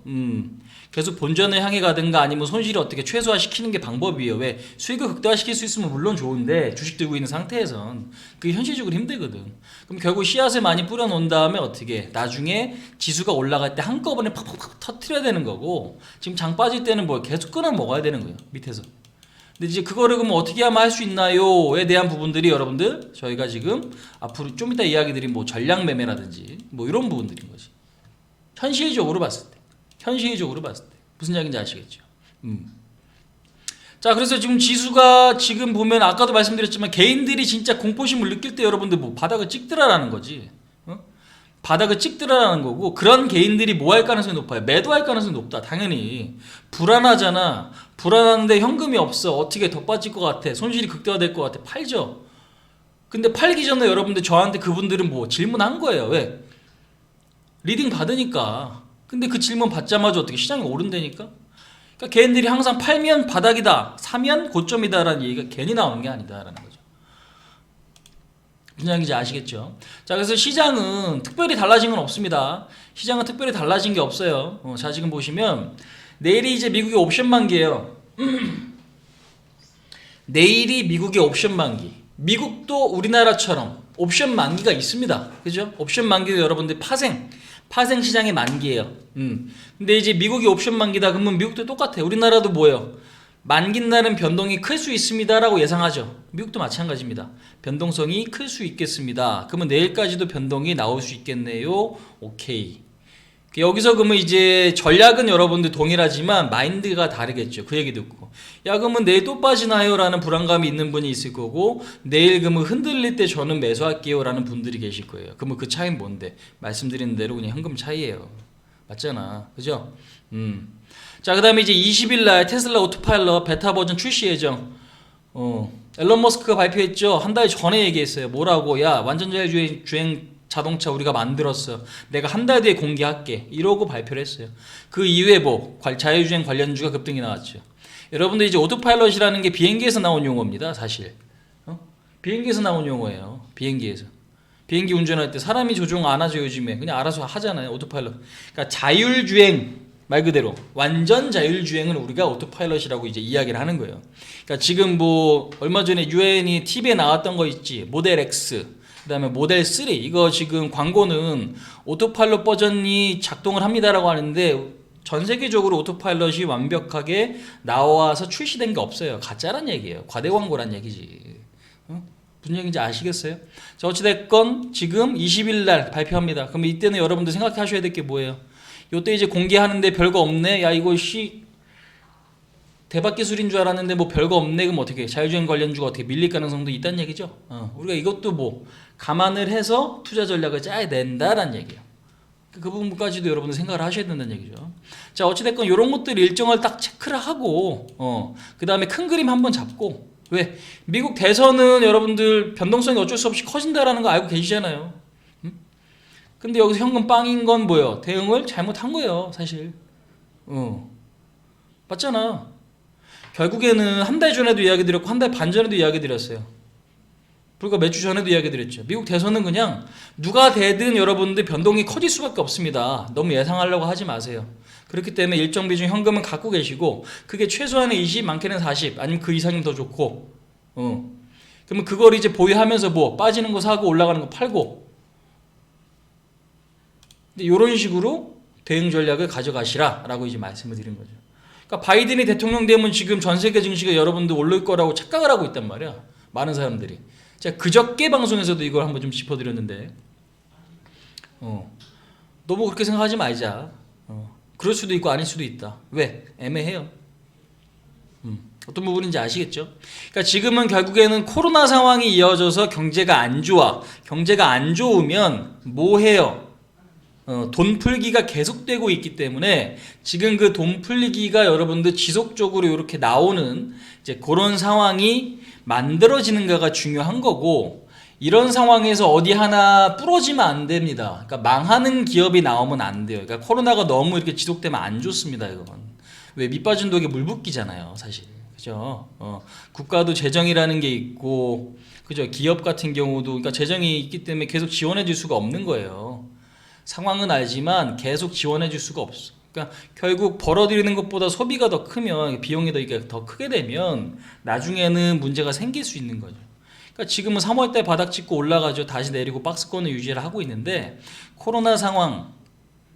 계속 본전을 향해 가든가 아니면 손실을 어떻게 최소화시키는 게 방법이에요. 왜? 수익을 극대화시킬 수 있으면 물론 좋은데 주식 들고 있는 상태에선 그게 현실적으로 힘들거든. 그럼 결국 씨앗을 많이 뿌려놓은 다음에 어떻게 나중에 지수가 올라갈 때 한꺼번에 팍팍팍 터트려야 되는 거고, 지금 장 빠질 때는 뭐 계속 끊어 먹어야 되는 거예요, 밑에서. 근데 이제 그거를 그럼 어떻게 하면 할 수 있나요에 대한 부분들이 여러분들 저희가 지금 앞으로 좀 이따 이야기 드린 뭐 전략 매매라든지 뭐 이런 부분들인 거지. 현실적으로 봤을 때 무슨 이야기인지 아시겠죠? 자, 그래서 지금 지수가 지금 보면 아까도 말씀드렸지만 개인들이 진짜 공포심을 느낄 때 여러분들 뭐 바닥을 찍더라라는 거지. 바닥을 찍더라라는 거고, 그런 개인들이 뭐 할 가능성이 높아요? 매도할 가능성이 높다. 당연히 불안하잖아. 불안한데 현금이 없어. 어떻게 더 빠질 것 같아? 손실이 극대화될 것 같아. 팔죠. 근데 팔기 전에 여러분들 저한테 그분들은 뭐 질문한 거예요. 왜? 리딩 받으니까. 근데 그 질문 받자마자 어떻게 시장이 오른다니까? 그러니까 개인들이 항상 팔면 바닥이다, 사면 고점이다라는 얘기가 괜히 나오는 게 아니다라는 거죠. 무슨 얘기인지 아시겠죠? 자, 그래서 시장은 특별히 달라진 건 없습니다. 시장은 특별히 달라진 게 없어요. 자, 지금 보시면 내일이 이제 미국의 옵션 만기예요. 내일이 미국의 옵션 만기. 미국도 우리나라처럼 옵션 만기가 있습니다. 그죠? 옵션 만기도 여러분들 파생 시장의 만기예요. 근데 이제 미국이 옵션 만기다 그러면 미국도 똑같아요. 우리나라도 뭐예요? 만긴 날은 변동이 클 수 있습니다라고 예상하죠. 미국도 마찬가지입니다. 변동성이 클 수 있겠습니다. 그러면 내일까지도 변동이 나올 수 있겠네요. 오케이. 여기서 그러면 이제 전략은 여러분들 동일하지만 마인드가 다르겠죠. 그 얘기 듣고, 야 그러면 내일 또 빠지나요? 라는 불안감이 있는 분이 있을 거고, 내일 그러면 흔들릴 때 저는 매수할게요 라는 분들이 계실 거예요. 그러면 그 차이는 뭔데? 말씀드린 대로 그냥 현금 차이예요. 맞잖아, 그죠? 자, 그 다음에 이제 20일 날 테슬라 오토파일럿 베타 버전 출시 예정. 앨런 머스크가 발표했죠. 한 달 전에 얘기했어요. 뭐라고? 야 완전 자율주행 자동차 우리가 만들었어. 내가 한 달 뒤에 공개할게. 이러고 발표를 했어요. 그 이후에 뭐 자율주행 관련주가 급등이 나왔죠. 여러분들 이제 오토파일럿이라는 게 비행기에서 나온 용어입니다. 사실. 비행기에서 나온 용어예요. 비행기 운전할 때 사람이 조종 안 하죠. 요즘에 그냥 알아서 하잖아요. 오토파일럿. 그러니까 자율주행 말 그대로 완전 자율주행을 우리가 오토파일럿이라고 이제 이야기를 하는 거예요. 그러니까 지금 뭐 얼마 전에 유엔이 TV에 나왔던 거 있지. 모델 X, 그다음에 모델 3, 이거 지금 광고는 오토파일럿 버전이 작동을 합니다라고 하는데 전 세계적으로 오토파일럿이 완벽하게 나와서 출시된 게 없어요. 가짜란 얘기예요. 과대 광고란 얘기지. 무슨 얘기인지 아시겠어요? 자, 어찌됐건 지금 20일 날 발표합니다. 그럼 이때는 여러분들 생각하셔야 될 게 뭐예요? 요때 이제 공개하는데 별거 없네. 야 이거 대박 기술인 줄 알았는데 뭐 별거 없네. 그럼 어떻게 자율주행 관련주가 어떻게 밀릴 가능성도 있다는 얘기죠. 우리가 이것도 뭐 감안을 해서 투자 전략을 짜야 된다라는 얘기예요. 그 부분까지도 여러분들 생각을 하셔야 된다는 얘기죠. 자, 어찌됐건 이런 것들 일정을 딱 체크를 하고 그 다음에 큰 그림 한번 잡고, 왜? 미국 대선은 여러분들 변동성이 어쩔 수 없이 커진다라는 거 알고 계시잖아요. 근데 여기서 현금 빵인 건 뭐예요? 대응을 잘못한 거예요, 사실. 맞잖아. 결국에는 한 달 전에도 이야기 드렸고 한 달 반 전에도 이야기 드렸어요. 불과 몇 주 전에도 이야기 드렸죠. 미국 대선은 그냥 누가 되든 여러분들 변동이 커질 수밖에 없습니다. 너무 예상하려고 하지 마세요. 그렇기 때문에 일정 비중 현금은 갖고 계시고, 그게 최소한의 20, 많게는 40, 아니면 그 이상이면 더 좋고, 그러면 그걸 이제 보유하면서 뭐 빠지는 거 사고 올라가는 거 팔고, 이런 식으로 대응 전략을 가져가시라라고 이제 말씀을 드린 거죠. 그러니까 바이든이 대통령 되면 지금 전 세계 증시가 여러분들 오를 거라고 착각을 하고 있단 말이야. 많은 사람들이. 제가 그저께 방송에서도 이걸 한번 좀 짚어드렸는데, 너무 그렇게 생각하지 말자. 그럴 수도 있고 아닐 수도 있다. 왜? 애매해요. 어떤 부분인지 아시겠죠? 그러니까 지금은 결국에는 코로나 상황이 이어져서 경제가 안 좋아. 경제가 안 좋으면 뭐 해요? 돈 풀기가 계속되고 있기 때문에 지금 그 돈 풀기가 여러분들 지속적으로 이렇게 나오는 이제 그런 상황이 만들어지는가가 중요한 거고, 이런 상황에서 어디 하나 부러지면 안 됩니다. 그러니까 망하는 기업이 나오면 안 돼요. 그러니까 코로나가 너무 이렇게 지속되면 안 좋습니다. 이건 왜 밑빠진 독에 물 붓기잖아요, 사실. 그죠? 국가도 재정이라는 게 있고, 그죠? 기업 같은 경우도 그러니까 재정이 있기 때문에 계속 지원해 줄 수가 없는 거예요. 상황은 알지만 계속 지원해 줄 수가 없어. 그러니까 결국 벌어들이는 것보다 소비가 더 크면, 비용이 더 크게 되면 나중에는 문제가 생길 수 있는 거죠. 그러니까 지금은 3월달 바닥 찍고 올라가죠. 다시 내리고 박스권을 유지를 하고 있는데, 코로나 상황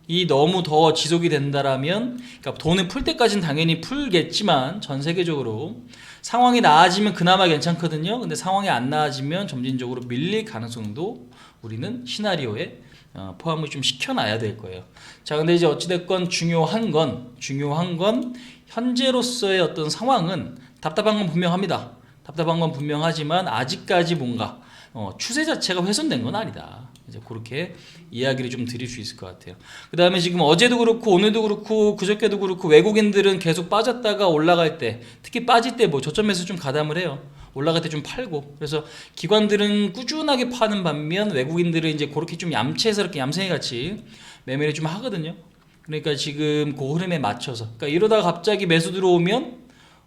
이 너무 더 지속이 된다라면, 그러니까 돈을 풀 때까지는 당연히 풀겠지만 전 세계적으로 상황이 나아지면 그나마 괜찮거든요. 근데 상황이 안 나아지면 점진적으로 밀릴 가능성도 우리는 시나리오에 포함을 좀 시켜놔야 될 거예요. 자, 근데 이제 어찌됐건 중요한 건 현재로서의 어떤 상황은 답답한 건 분명합니다. 답답한 건 분명하지만 아직까지 뭔가 추세 자체가 훼손된 건 아니다. 이제 그렇게 이야기를 좀 드릴 수 있을 것 같아요. 그 다음에 지금 어제도 그렇고 오늘도 그렇고 그저께도 그렇고 외국인들은 계속 빠졌다가 올라갈 때, 특히 빠질 때 뭐 저점에서 좀 가담을 해요. 올라갈 때 좀 팔고. 그래서 기관들은 꾸준하게 파는 반면 외국인들은 이제 그렇게 좀 얌체스럽게 얌생이 같이 매매를 좀 하거든요. 그러니까 지금 그 흐름에 맞춰서, 그러니까 이러다가 갑자기 매수 들어오면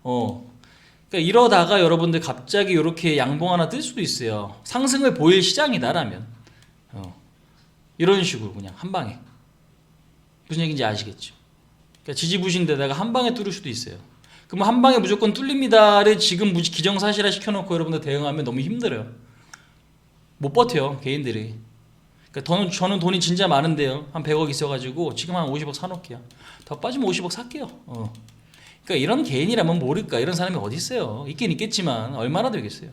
그러니까 이러다가 여러분들 갑자기 이렇게 양봉 하나 뜰 수도 있어요. 상승을 보일 시장이다라면 이런 식으로 그냥 한 방에, 무슨 얘기인지 아시겠죠? 그러니까 지지부진데다가 한 방에 뚫을 수도 있어요. 그럼 한 방에 무조건 뚫립니다를 지금 기정사실화 시켜놓고 여러분들 대응하면 너무 힘들어요. 못 버텨요, 개인들이. 그러니까 저는 돈이 진짜 많은데요, 한 100억 있어가지고 지금 한 50억 사놓을게요. 더 빠지면 50억 살게요. 그러니까 이런 개인이라면 모를까? 이런 사람이 어디 있어요? 있긴 있겠지만 얼마나 되겠어요?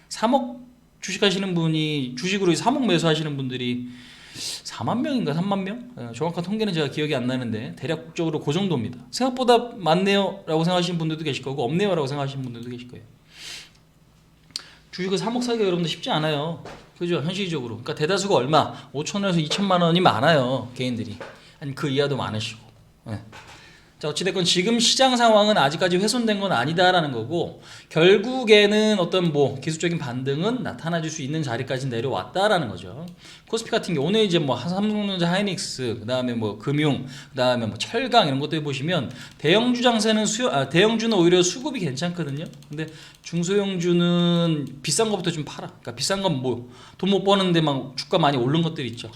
3억 주식하시는 분이, 주식으로 3억 매수하시는 분들이 4만 명인가 3만 명? 정확한 통계는 제가 기억이 안 나는데 대략적으로 그 정도입니다. 생각보다 많네요 라고 생각하시는 분들도 계실 거고, 없네요 라고 생각하시는 분들도 계실 거예요. 주식을 3억 사기가 여러분들 쉽지 않아요. 그죠? 현실적으로. 그러니까 대다수가 얼마? 5천원에서 2천만 원이 많아요, 개인들이. 아니 그 이하도 많으시고. 자, 어찌됐건 지금 시장 상황은 아직까지 훼손된 건 아니다라는 거고, 결국에는 어떤 뭐 기술적인 반등은 나타나줄 수 있는 자리까지 내려왔다라는 거죠. 코스피 같은 경우 오늘 이제 뭐 삼성전자, 하이닉스, 그 다음에 뭐 금융, 그 다음에 뭐 철강 이런 것들 보시면 대형주 장세는 대형주는 오히려 수급이 괜찮거든요. 근데 중소형주는 비싼 것부터 좀 팔아. 그러니까 비싼 건 뭐 돈 못 버는데 막 주가 많이 오른 것들 있죠.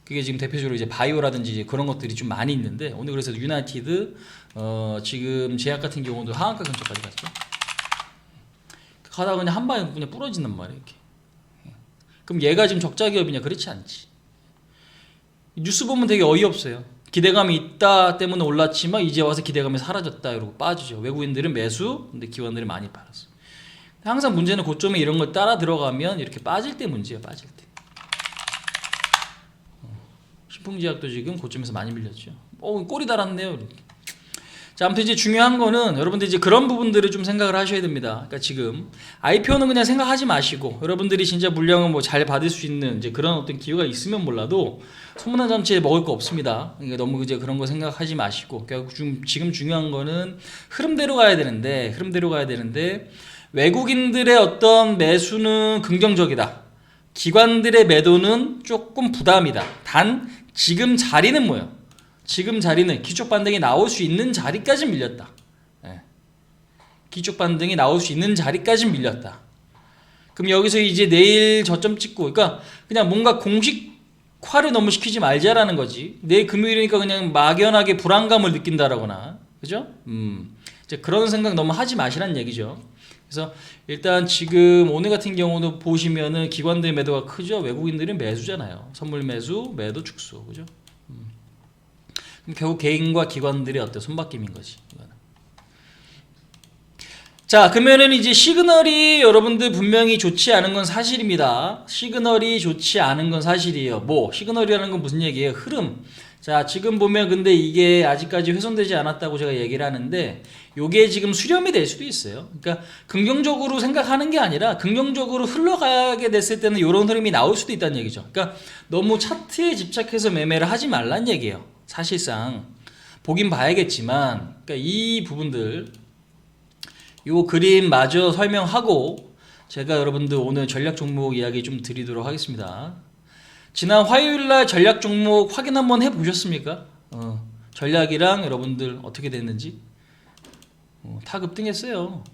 그게 지금 대표적으로 이제 바이오라든지 이제 그런 것들이 좀 많이 있는데, 오늘 그래서 유나이티드 지금 제약 같은 경우도 하한가 근처까지 갔죠. 가다가 그냥 한 방에 그냥 부러진단 말이에요, 이렇게. 그럼 얘가 지금 적자 기업이냐? 그렇지 않지. 뉴스 보면 되게 어이없어요. 기대감이 있다 때문에 올랐지만 이제 와서 기대감이 사라졌다 이러고 빠지죠. 외국인들은 매수, 근데 기관들은 많이 팔았어. 항상 문제는 고점에 이런 걸 따라 들어가면 이렇게 빠질 때 문제예요, 빠질 때. 신풍제약도 지금 고점에서 많이 밀렸죠. 꼬리 달았네요, 이렇게. 자, 아무튼 이제 중요한 거는 여러분들 이제 그런 부분들을 좀 생각을 하셔야 됩니다. 그러니까 지금 IPO는 그냥 생각하지 마시고, 여러분들이 진짜 물량을 뭐 잘 받을 수 있는 이제 그런 어떤 기회가 있으면 몰라도 소문난 잠치에 먹을 거 없습니다. 그러니까 너무 이제 그런 거 생각하지 마시고, 결국 지금 중요한 거는 흐름대로 가야 되는데, 외국인들의 어떤 매수는 긍정적이다. 기관들의 매도는 조금 부담이다. 단 지금 자리는 뭐예요? 지금 자리는 기축 반등이 나올 수 있는 자리까지 밀렸다. 기축 반등이 나올 수 있는 자리까지 밀렸다. 그럼 여기서 이제 내일 저점 찍고, 그러니까 그냥 뭔가 공식화를 너무 시키지 말자라는 거지. 내일 금요일이니까 그냥 막연하게 불안감을 느낀다라거나, 그죠? 이제 그런 생각 너무 하지 마시라는 얘기죠. 그래서 일단 지금 오늘 같은 경우도 보시면은 기관들 매도가 크죠. 외국인들은 매수잖아요. 선물 매수, 매도 축소, 그죠? 그럼 결국 개인과 기관들이 어때? 손바뀜인 거지. 자, 그러면은 이제 시그널이 여러분들 분명히 좋지 않은 건 사실입니다. 시그널이 좋지 않은 건 사실이에요. 뭐 시그널이라는 건 무슨 얘기예요? 흐름. 자, 지금 보면 근데 이게 아직까지 훼손되지 않았다고 제가 얘기를 하는데, 요게 지금 수렴이 될 수도 있어요. 그러니까 긍정적으로 생각하는 게 아니라 긍정적으로 흘러가게 됐을 때는 이런 흐름이 나올 수도 있다는 얘기죠. 그러니까 너무 차트에 집착해서 매매를 하지 말란 얘기예요. 사실상 보긴 봐야겠지만, 그러니까 이 부분들 요 그림 마저 설명하고 제가 여러분들 오늘 전략 종목 이야기 좀 드리도록 하겠습니다. 지난 화요일날 전략 종목 확인 한번 해보셨습니까? 전략이랑 여러분들 어떻게 됐는지. 다 급등했어요.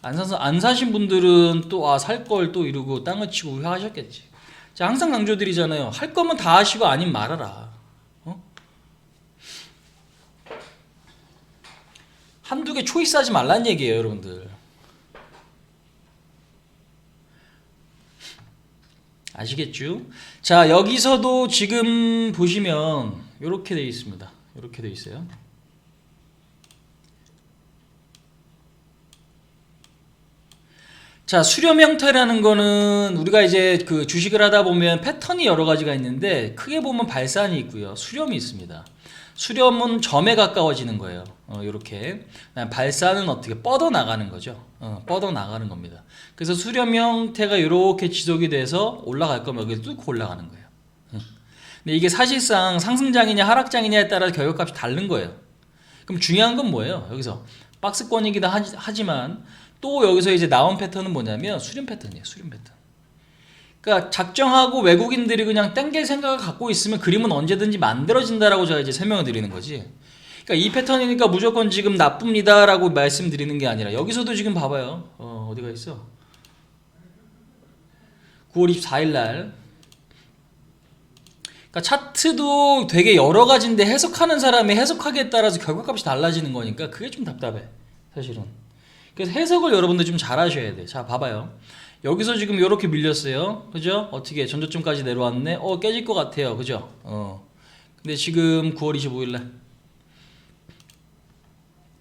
안 사신 분들은 또 살 걸 또 이러고 땅을 치고 후회하셨겠지. 자, 항상 강조드리잖아요. 할 거면 다 하시고 아니면 말아라. 한두 개 초이스 하지 말란 얘기예요, 여러분들. 아시겠죠? 자, 여기서도 지금 보시면 이렇게 되어 있습니다. 이렇게 되어 있어요. 자, 수렴 형태라는 거는 우리가 이제 그 주식을 하다 보면 패턴이 여러 가지가 있는데 크게 보면 발산이 있고요. 수렴이 있습니다. 수렴은 점에 가까워지는 거예요. 이렇게. 발산은 어떻게 뻗어 나가는 거죠. 뻗어 나가는 겁니다. 그래서 수렴 형태가 이렇게 지속이 돼서 올라갈 거면 여기 뚫고 올라가는 거예요. 근데 이게 사실상 상승장이냐 하락장이냐에 따라 결과값이 다른 거예요. 그럼 중요한 건 뭐예요? 여기서 박스권이기도 하지만 또 여기서 이제 나온 패턴은 뭐냐면 수렴 패턴이에요. 수렴 패턴. 그러니까 작정하고 외국인들이 그냥 땡길 생각을 갖고 있으면 그림은 언제든지 만들어진다라고 제가 이제 설명을 드리는 거지. 그러니까 이 패턴이니까 무조건 지금 나쁩니다라고 말씀드리는 게 아니라 여기서도 지금 봐봐요. 어디가 있어? 9월 24일 날. 그러니까 차트도 되게 여러 가지인데 해석하는 사람이 해석하기에 따라서 결과값이 달라지는 거니까 그게 좀 답답해. 사실은. 그래서 해석을 여러분들 좀 잘 하셔야 돼. 자, 봐봐요. 여기서 지금 이렇게 밀렸어요. 그죠? 어떻게 전저점까지 내려왔네. 깨질 것 같아요. 그죠? 근데 지금 9월 25일날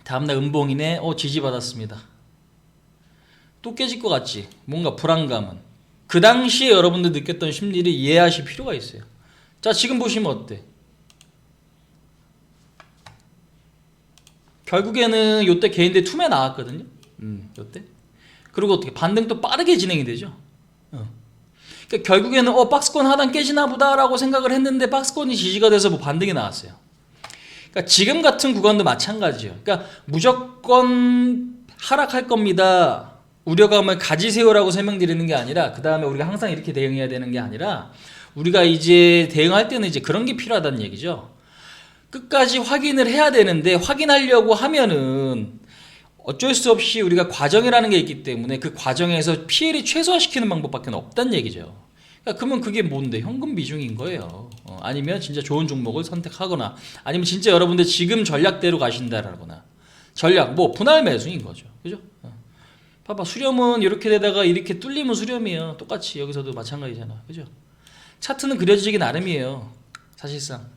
다음날 음봉이네. 지지받았습니다. 또 깨질 것 같지? 뭔가 불안감은. 그 당시에 여러분들 느꼈던 심리를 이해하실 필요가 있어요. 자, 지금 보시면 어때? 결국에는 요때 개인들 투매 나왔거든요. 요때. 그리고 어떻게 반등 또 빠르게 진행이 되죠. 그러니까 결국에는 박스권 하단 깨지나 보다라고 생각을 했는데 박스권이 지지가 돼서 뭐 반등이 나왔어요. 그러니까 지금 같은 구간도 마찬가지예요. 그러니까 무조건 하락할 겁니다. 우려감을 가지세요라고 설명드리는 게 아니라 그 다음에 우리가 항상 이렇게 대응해야 되는 게 아니라 우리가 이제 대응할 때는 이제 그런 게 필요하다는 얘기죠. 끝까지 확인을 해야 되는데 확인하려고 하면은 어쩔 수 없이 우리가 과정이라는 게 있기 때문에 그 과정에서 피해를 최소화시키는 방법밖에 없다는 얘기죠. 그러니까 그러면 그게 뭔데? 현금 비중인 거예요. 아니면 진짜 좋은 종목을 선택하거나 아니면 진짜 여러분들 지금 전략대로 가신다라거나 전략 뭐 분할 매수인 거죠. 그죠? 봐봐, 수렴은 이렇게 되다가 이렇게 뚫리면 수렴이에요. 똑같이 여기서도 마찬가지잖아. 그죠? 차트는 그려지기 나름이에요. 사실상.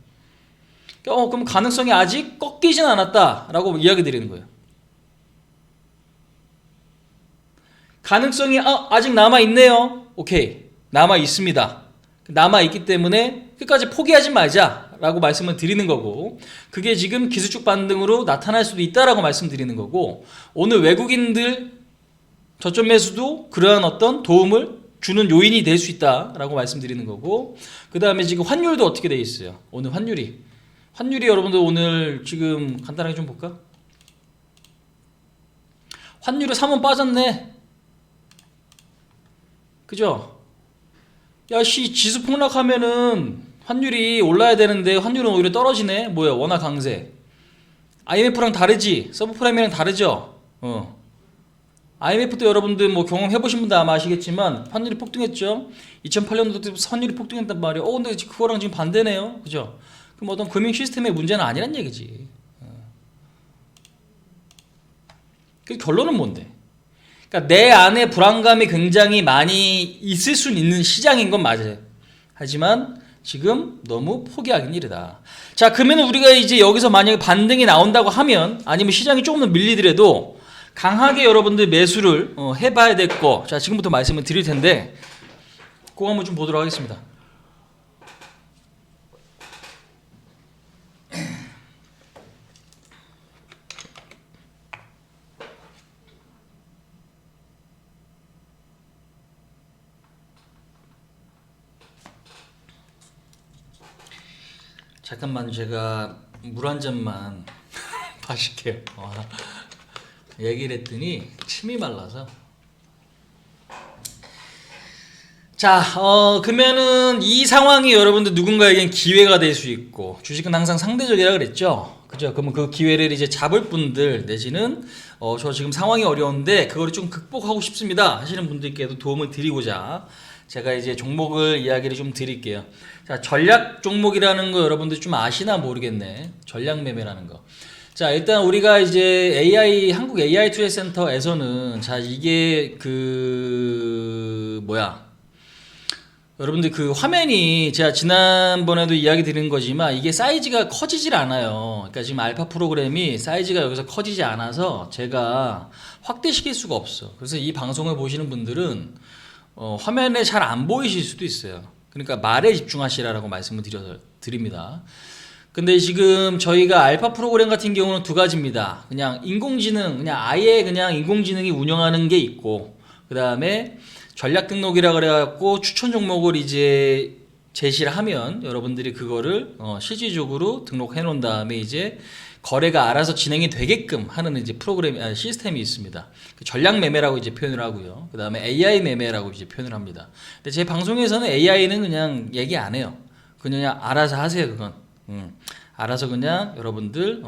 그럼 가능성이 아직 꺾이진 않았다라고 이야기 드리는 거예요. 가능성이 아직 남아있네요. 오케이. 남아있습니다. 남아있기 때문에 끝까지 포기하지 말자라고 말씀을 드리는 거고 그게 지금 기술적 반등으로 나타날 수도 있다라고 말씀드리는 거고 오늘 외국인들 저점 매수도 그러한 어떤 도움을 주는 요인이 될 수 있다라고 말씀드리는 거고 그 다음에 지금 환율도 어떻게 돼 있어요. 오늘 환율이 여러분들 오늘 지금 간단하게 좀 볼까? 환율이 3원 빠졌네. 그죠? 야씨 지수 폭락하면은 환율이 올라야 되는데 환율은 오히려 떨어지네. 뭐야 원화 강세. IMF랑 다르지. 서브프라임이랑 다르죠. IMF도 여러분들 뭐 경험해보신 분들 아마 아시겠지만 환율이 폭등했죠. 2008년도도 환율이 폭등했단 말이에요. 근데 그거랑 지금 반대네요. 그죠? 그럼 어떤 금융 시스템의 문제는 아니란 얘기지. 그 결론은 뭔데? 그러니까 내 안에 불안감이 굉장히 많이 있을 수 있는 시장인 건 맞아요. 하지만 지금 너무 포기하긴 이르다. 자, 그러면 우리가 이제 여기서 만약에 반등이 나온다고 하면 아니면 시장이 조금 더 밀리더라도 강하게 여러분들 매수를 해봐야 될 거. 자, 지금부터 말씀을 드릴 텐데 그거 한번 좀 보도록 하겠습니다. 잠깐만 제가 물 한 잔만 마실게요. 얘기를 했더니 침이 말라서. 자, 그러면은 이 상황이 여러분들 누군가에겐 기회가 될 수 있고, 주식은 항상 상대적이라 그랬죠. 그죠? 그러면 그 기회를 이제 잡을 분들 내지는 저 지금 상황이 어려운데 그거를 좀 극복하고 싶습니다 하시는 분들께도 도움을 드리고자 제가 이제 종목을 이야기를 좀 드릴게요. 자, 전략 종목이라는 거 여러분들 좀 아시나 모르겠네. 전략 매매라는 거. 자, 일단 우리가 이제 한국 AI 투자 센터에서는 자, 이게 여러분들 그 화면이 제가 지난번에도 이야기 드린 거지만 이게 사이즈가 커지질 않아요. 그러니까 지금 알파 프로그램이 사이즈가 여기서 커지지 않아서 제가 확대시킬 수가 없어. 그래서 이 방송을 보시는 분들은 화면에 잘 안 보이실 수도 있어요. 그러니까 말에 집중하시라고 말씀을 드립니다. 근데 지금 저희가 알파 프로그램 같은 경우는 두 가지입니다. 그냥 인공지능, 아예 그냥 인공지능이 운영하는 게 있고, 그 다음에 전략 등록이라 그래갖고 추천 종목을 이제 제시를 하면 여러분들이 그거를 실질적으로 등록해 놓은 다음에 이제 거래가 알아서 진행이 되게끔 하는 이제 시스템이 있습니다. 전략 매매라고 이제 표현을 하고요. 그 다음에 AI 매매라고 이제 표현을 합니다. 근데 제 방송에서는 AI는 그냥 얘기 안 해요. 그냥 알아서 하세요, 그건. 알아서 그냥 여러분들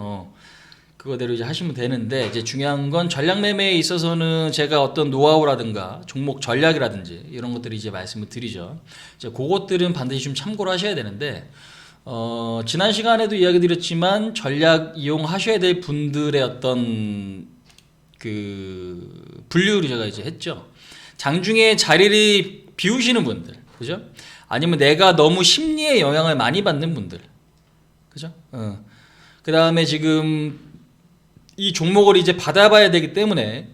그거대로 이제 하시면 되는데, 이제 중요한 건 전략 매매에 있어서는 제가 어떤 노하우라든가 종목 전략이라든지 이런 것들을 이제 말씀을 드리죠. 이제 그것들은 반드시 좀 참고를 하셔야 되는데, 지난 시간에도 이야기 드렸지만 전략 이용하셔야 될 분들의 어떤 그 분류를 제가 이제 했죠. 장중에 자리를 비우시는 분들, 그죠? 아니면 내가 너무 심리에 영향을 많이 받는 분들, 그죠? 그 다음에 지금 이 종목을 이제 받아봐야 되기 때문에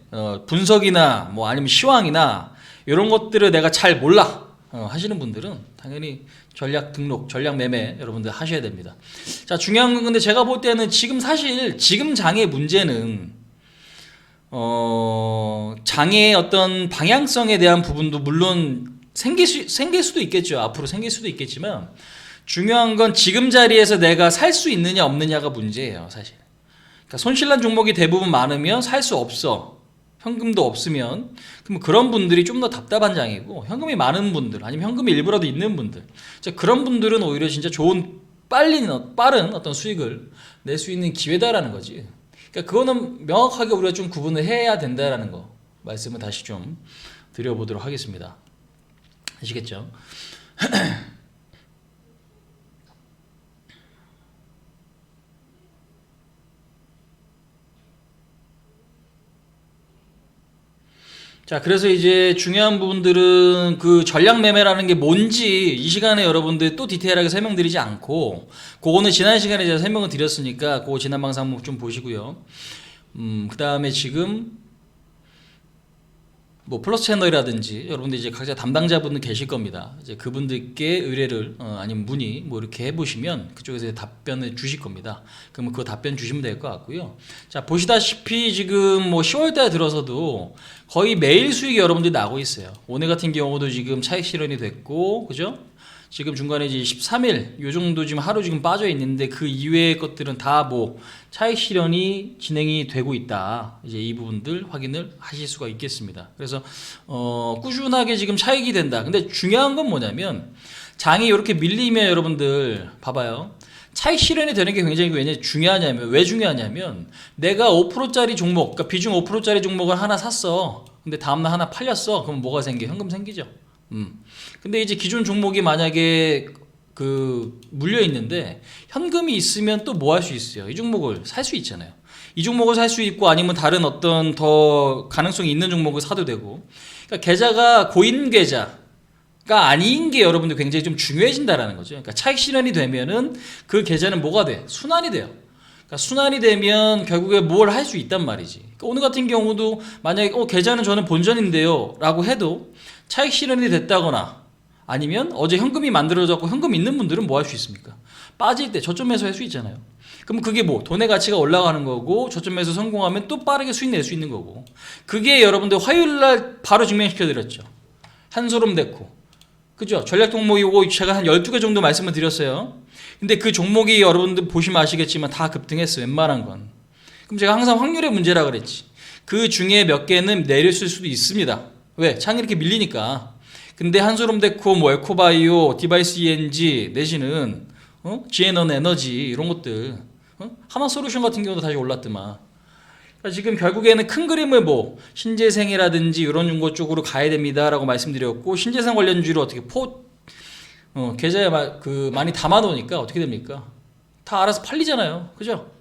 분석이나 뭐 아니면 시황이나 이런 것들을 내가 잘 몰라 하시는 분들은 당연히 전략 등록, 전략 매매 여러분들 하셔야 됩니다. 자, 중요한 건 근데 제가 볼 때는 지금 사실 지금 장의 문제는 장의 어떤 방향성에 대한 부분도 물론 생길 수도 있겠죠. 앞으로 생길 수도 있겠지만 중요한 건 지금 자리에서 내가 살 수 있느냐 없느냐가 문제예요, 사실. 그러니까 손실난 종목이 대부분 많으면 살 수 없어. 현금도 없으면. 그럼 그런 분들이 좀 더 답답한 장이고, 현금이 많은 분들, 아니면 현금이 일부라도 있는 분들, 그런 분들은 오히려 진짜 좋은 빠른 어떤 수익을 낼 수 있는 기회다라는 거지. 그러니까 그거는 명확하게 우리가 좀 구분을 해야 된다라는 거 말씀을 다시 좀 드려보도록 하겠습니다. 아시겠죠? 자, 그래서 이제 중요한 부분들은 그 전략 매매라는 게 뭔지 이 시간에 여러분들 또 디테일하게 설명드리지 않고, 그거는 지난 시간에 제가 설명을 드렸으니까 그거 지난 방송 한번 좀 보시고요. 그 다음에 지금 뭐 플러스 채널이라든지 여러분들 이제 각자 담당자분들 계실 겁니다. 이제 그분들께 의뢰를 아니면 문의 뭐 이렇게 해보시면 그쪽에서 답변을 주실 겁니다. 그러면 그 답변 주시면 될 것 같고요. 자, 보시다시피 지금 뭐 10월달 들어서도 거의 매일 수익이 여러분들이 나고 있어요. 오늘 같은 경우도 지금 차익 실현이 됐고, 그죠? 지금 중간에 이제 13일 요 정도 지금 하루 지금 빠져 있는데 그 이외의 것들은 다 뭐 차익 실현이 진행이 되고 있다. 이제 이 부분들 확인을 하실 수가 있겠습니다. 그래서 꾸준하게 지금 차익이 된다. 근데 중요한 건 뭐냐면 장이 이렇게 밀리면 여러분들 봐봐요. 차익 실현이 되는 게 굉장히 왜 중요하냐면 내가 5%짜리 종목, 그러니까 비중 5%짜리 종목을 하나 샀어. 근데 다음날 하나 팔렸어. 그럼 뭐가 생겨? 현금 생기죠. 근데 이제 기존 종목이 만약에 물려 있는데 현금이 있으면 또 뭐 할 수 있어요? 이 종목을 살 수 있잖아요. 이 종목을 살 수 있고, 아니면 다른 어떤 더 가능성이 있는 종목을 사도 되고. 그러니까 계좌가 고인 계좌가 아닌 게 여러분들 굉장히 좀 중요해진다라는 거죠. 그러니까 차익 실현이 되면은 그 계좌는 뭐가 돼? 순환이 돼요. 그러니까 순환이 되면 결국에 뭘 할 수 있단 말이지. 그러니까 오늘 같은 경우도 만약에 계좌는 저는 본전인데요 라고 해도 차익 실현이 됐다거나, 아니면 어제 현금이 만들어졌고 현금 있는 분들은 뭐 할 수 있습니까? 빠질 때 저점에서 할 수 있잖아요. 그럼 그게 뭐 돈의 가치가 올라가는 거고, 저점에서 성공하면 또 빠르게 수익 낼 수 있는 거고. 그게 여러분들 화요일날 바로 증명시켜 드렸죠. 한소름 댔고 그죠? 전략 종목이 요거 제가 한 12개 정도 말씀을 드렸어요. 근데 그 종목이 여러분들 보시면 아시겠지만 다 급등했어요. 웬만한 건. 그럼 제가 항상 확률의 문제라 그랬지. 그 중에 몇 개는 내렸을 수도 있습니다. 왜? 창이 이렇게 밀리니까. 근데 한솔롬데코, 뭐 에코바이오, 디바이스 ENG 내지는 GN원 에너지 이런 것들, 하나솔루션 같은 경우도 다시 올랐더만. 그러니까 지금 결국에는 큰 그림을 뭐 신재생이라든지 이런 것 쪽으로 가야 됩니다라고 말씀드렸고, 신재생 관련주를 어떻게 계좌에 많이 담아놓으니까 어떻게 됩니까? 다 알아서 팔리잖아요. 그죠?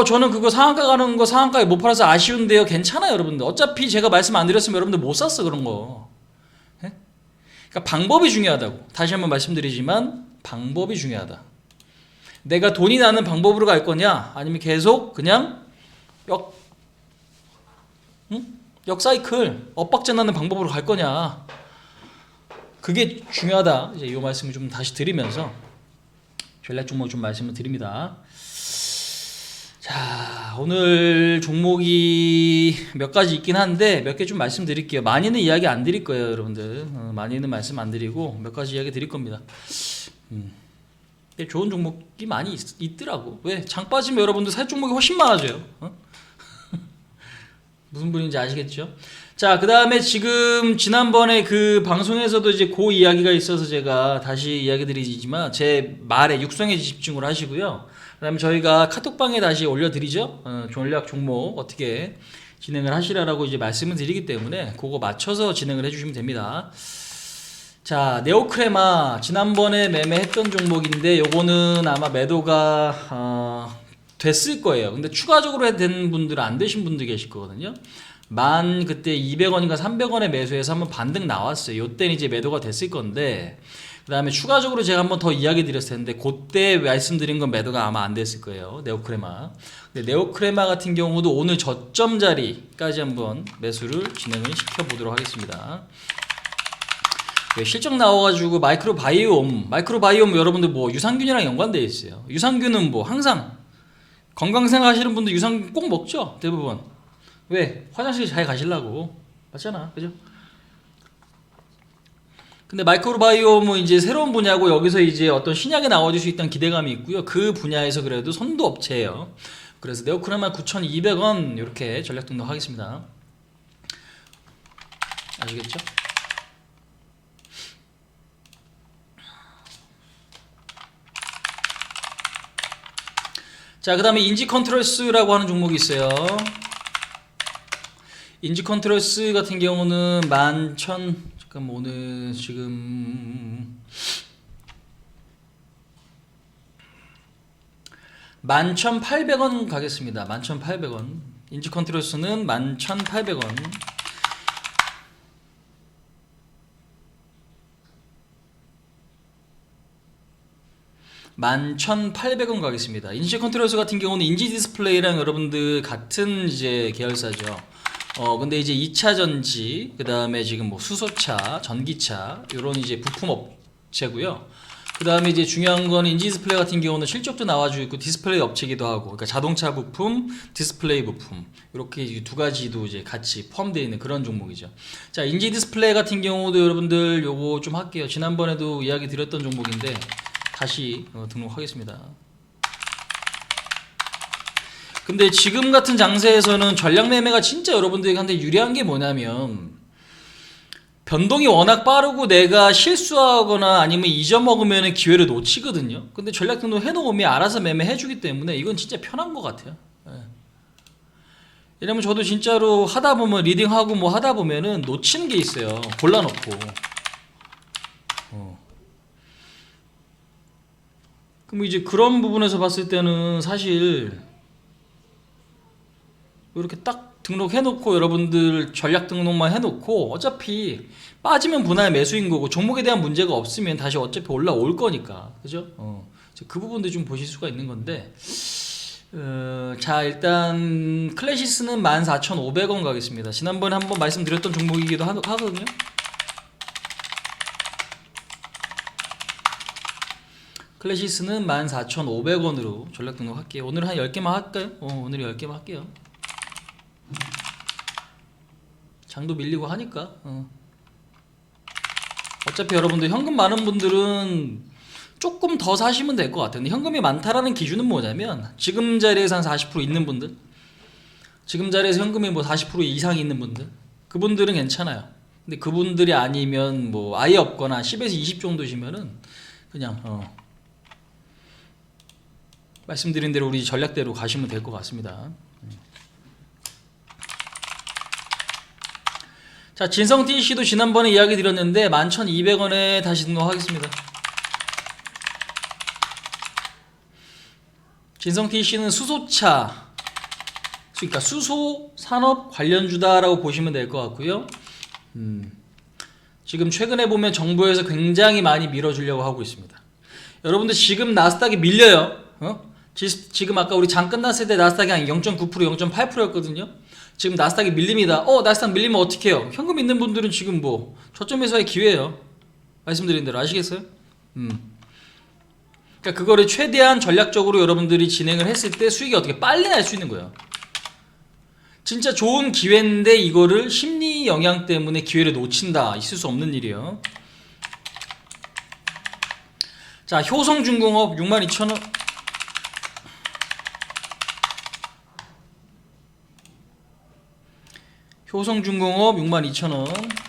저는 그거 상한가 가는 거 상한가에 못 팔아서 아쉬운데요. 괜찮아요, 여러분들. 어차피 제가 말씀 안 드렸으면 여러분들 못 샀어, 그런 거. 예? 그러니까 방법이 중요하다고. 다시 한번 말씀드리지만 방법이 중요하다. 내가 돈이 나는 방법으로 갈 거냐, 아니면 계속 그냥 역사이클, 엇박자 나는 방법으로 갈 거냐. 그게 중요하다. 이제 이 말씀을 좀 다시 드리면서 전략 종목 좀 말씀을 드립니다. 자, 오늘 종목이 몇 가지 있긴 한데 몇 개 좀 말씀드릴게요. 많이는 이야기 안 드릴 거예요, 여러분들. 많이는 말씀 안 드리고 몇 가지 이야기 드릴 겁니다. 좋은 종목이 많이 있더라고. 왜? 장 빠지면 여러분들 살 종목이 훨씬 많아져요. 무슨 분인지 아시겠죠? 자, 그 다음에 지금 지난번에 그 방송에서도 이제 그 이야기가 있어서 제가 다시 이야기 드리지만 제 말에 육성에 집중을 하시고요. 그 다음에 저희가 카톡방에 다시 올려드리죠. 전략 종목 어떻게 진행을 하시라라고 이제 말씀을 드리기 때문에 그거 맞춰서 진행을 해주시면 됩니다. 자, 네오크레마 지난번에 매매했던 종목인데 요거는 아마 매도가 됐을 거예요. 근데 추가적으로 된 분들은 안 되신 분들 계실 거거든요. 그때 200원인가 300원에 매수해서 한번 반등 나왔어요. 요때는 이제 매도가 됐을 건데, 그 다음에 추가적으로 제가 한번 더 이야기 드렸을 텐데 그때 말씀드린 건 매도가 아마 안 됐을 거예요. 네오크레마. 근데 네오크레마 같은 경우도 오늘 저점 자리까지 한번 매수를 진행을 시켜보도록 하겠습니다. 실적 나와가지고 마이크로바이옴 여러분들 뭐 유산균이랑 연관되어 있어요. 유산균은 뭐 항상 건강 생각하시는 분들 유산균 꼭 먹죠, 대부분. 왜? 화장실 잘 가시려고. 맞잖아, 그죠? 근데 마이크로바이옴은 이제 새로운 분야고 여기서 이제 어떤 신약이 나와줄 수 있다는 기대감이 있고요. 그 분야에서 그래도 선도 업체예요. 그래서 네오크레마 9,200원 이렇게 전략 등록하겠습니다. 아시겠죠? 자, 그 다음에 인지컨트롤스라고 하는 종목이 있어요. 인지컨트롤스 같은 경우는 11,000, 잠깐만, 오늘 지금 11,800원 가겠습니다. 11,800원. 인지컨트롤스는 11,800원. 11,800원 가겠습니다. 인지컨트롤스 같은 경우는 인지디스플레이랑 여러분들 같은 이제 계열사죠. 근데 이제 2차 전지, 그 다음에 지금 뭐 수소차, 전기차, 요런 이제 부품 업체고요. 그 다음에 이제 중요한 건 인지디스플레이 같은 경우는 실적도 나와주고 있고 디스플레이 업체기도 하고, 그러니까 자동차 부품, 디스플레이 부품, 이렇게 두 가지도 이제 같이 포함되어 있는 그런 종목이죠. 자, 인지디스플레이 같은 경우도 여러분들 요거 좀 할게요. 지난번에도 이야기 드렸던 종목인데, 다시 등록하겠습니다. 근데 지금 같은 장세에서는 전략 매매가 진짜 여러분들한테 유리한 게 뭐냐면, 변동이 워낙 빠르고 내가 실수하거나 아니면 잊어먹으면 기회를 놓치거든요. 근데 전략 등록 해놓으면 알아서 매매해주기 때문에 이건 진짜 편한 것 같아요. 왜냐면 저도 진짜로 하다 보면 리딩하고 뭐 하다 보면은 놓치는 게 있어요. 골라놓고. 그럼 이제 그런 부분에서 봤을 때는 사실 이렇게 딱 등록해놓고 여러분들 전략 등록만 해놓고 어차피 빠지면 분할 매수인 거고 종목에 대한 문제가 없으면 다시 어차피 올라올 거니까, 그죠? 그 부분도 좀 보실 수가 있는 건데, 자, 일단 클래시스는 14,500원 가겠습니다. 지난번에 한번 말씀드렸던 종목이기도 하거든요. 클래시스는 14,500원으로 전략 등록할게요. 오늘 한 10개만 할까요? 오늘 10개만 할게요. 장도 밀리고 하니까. 어차피 여러분들 현금 많은 분들은 조금 더 사시면 될 것 같아요. 근데 현금이 많다라는 기준은 뭐냐면 지금 자리에서 한 40% 있는 분들, 지금 자리에서 현금이 뭐 40% 이상 있는 분들, 그분들은 괜찮아요. 근데 그분들이 아니면 뭐 아예 없거나 10에서 20 정도시면은 그냥 말씀드린 대로 우리 전략대로 가시면 될 것 같습니다. 자, 진성TC도 지난번에 이야기 드렸는데 11,200원에 다시 등록하겠습니다. 진성TC는 수소차, 그러니까 수소 산업 관련주다라고 보시면 될 것 같고요. 지금 최근에 보면 정부에서 굉장히 많이 밀어주려고 하고 있습니다. 여러분들 지금 나스닥이 밀려요. 지금 아까 우리 장 끝났을 때 나스닥이 한 0.9%, 0.8%였거든요. 지금 나스닥이 밀립니다. 나스닥 밀리면 어떻게 해요? 현금 있는 분들은 지금 뭐 저점에서의 기회예요. 말씀드린 대로 아시겠어요? 그러니까 그거를 최대한 전략적으로 여러분들이 진행을 했을 때 수익이 어떻게 빨리 날 수 있는 거예요. 진짜 좋은 기회인데 이거를 심리 영향 때문에 기회를 놓친다. 있을 수 없는 일이에요. 자, 효성중공업 62,000원. 효성중공업 62,000원.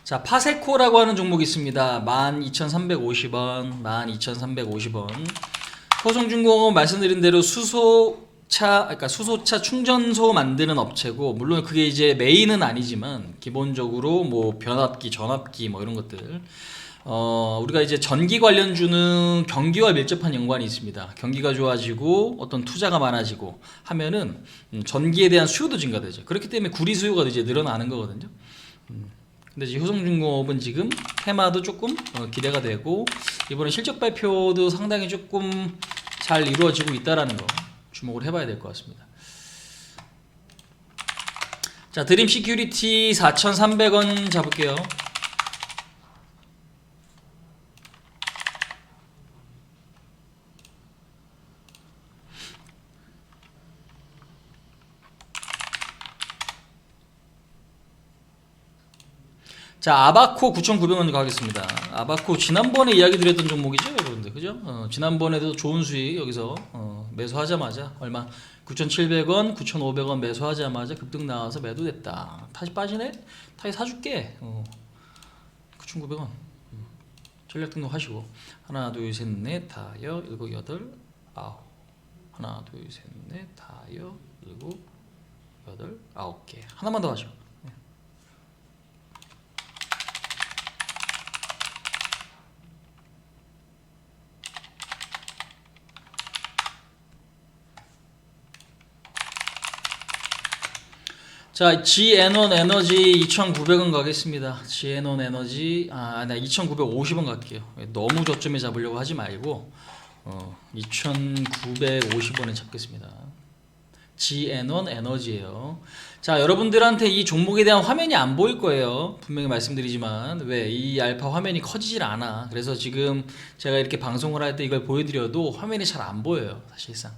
자, 파세코라고 하는 종목이 있습니다. 12,350원, 12,350원. 효성중공업 말씀드린 대로 그러니까 수소차 충전소 만드는 업체고, 물론 그게 이제 메인은 아니지만 기본적으로 뭐 변압기, 전압기 뭐 이런 것들. 우리가 이제 전기 관련주는 경기와 밀접한 연관이 있습니다. 경기가 좋아지고 어떤 투자가 많아지고 하면은 전기에 대한 수요도 증가되죠. 그렇기 때문에 구리 수요가 이제 늘어나는 거거든요. 근데 이제 효성중공업은 지금 테마도 조금 기대가 되고 이번에 실적 발표도 상당히 조금 잘 이루어지고 있다라는 거 주목을 해봐야 될 것 같습니다. 자, 드림 시큐리티 4,300원 잡을게요. 자, 아바코 9,900원 가겠습니다. 아바코 지난번에 이야기 드렸던 종목이죠, 여러분들. 그죠? 지난번에도 좋은 수익 여기서 매수하자마자 얼마 9,700원, 9,500원 매수하자마자 급등 나와서 매도됐다. 다시 빠지네? 다시 사줄게. 9,900원. 전략 등록하시고 하나, 둘, 셋, 넷, 다여, 일곱, 여덟, 아홉. 하나, 둘, 셋, 넷, 다여, 일곱, 여덟, 아홉 개. 하나만 더 하죠. 자, GN1 에너지 2,900원 가겠습니다. GN1 에너지 나 2,950원 갈게요. 너무 저점에 잡으려고 하지 말고 2,950원에 잡겠습니다. GN1 에너지예요. 자, 여러분들한테 이 종목에 대한 화면이 안 보일 거예요. 분명히 말씀드리지만 왜 이 알파 화면이 커지질 않아. 그래서 지금 제가 이렇게 방송을 할 때 이걸 보여드려도 화면이 잘 안 보여요. 사실상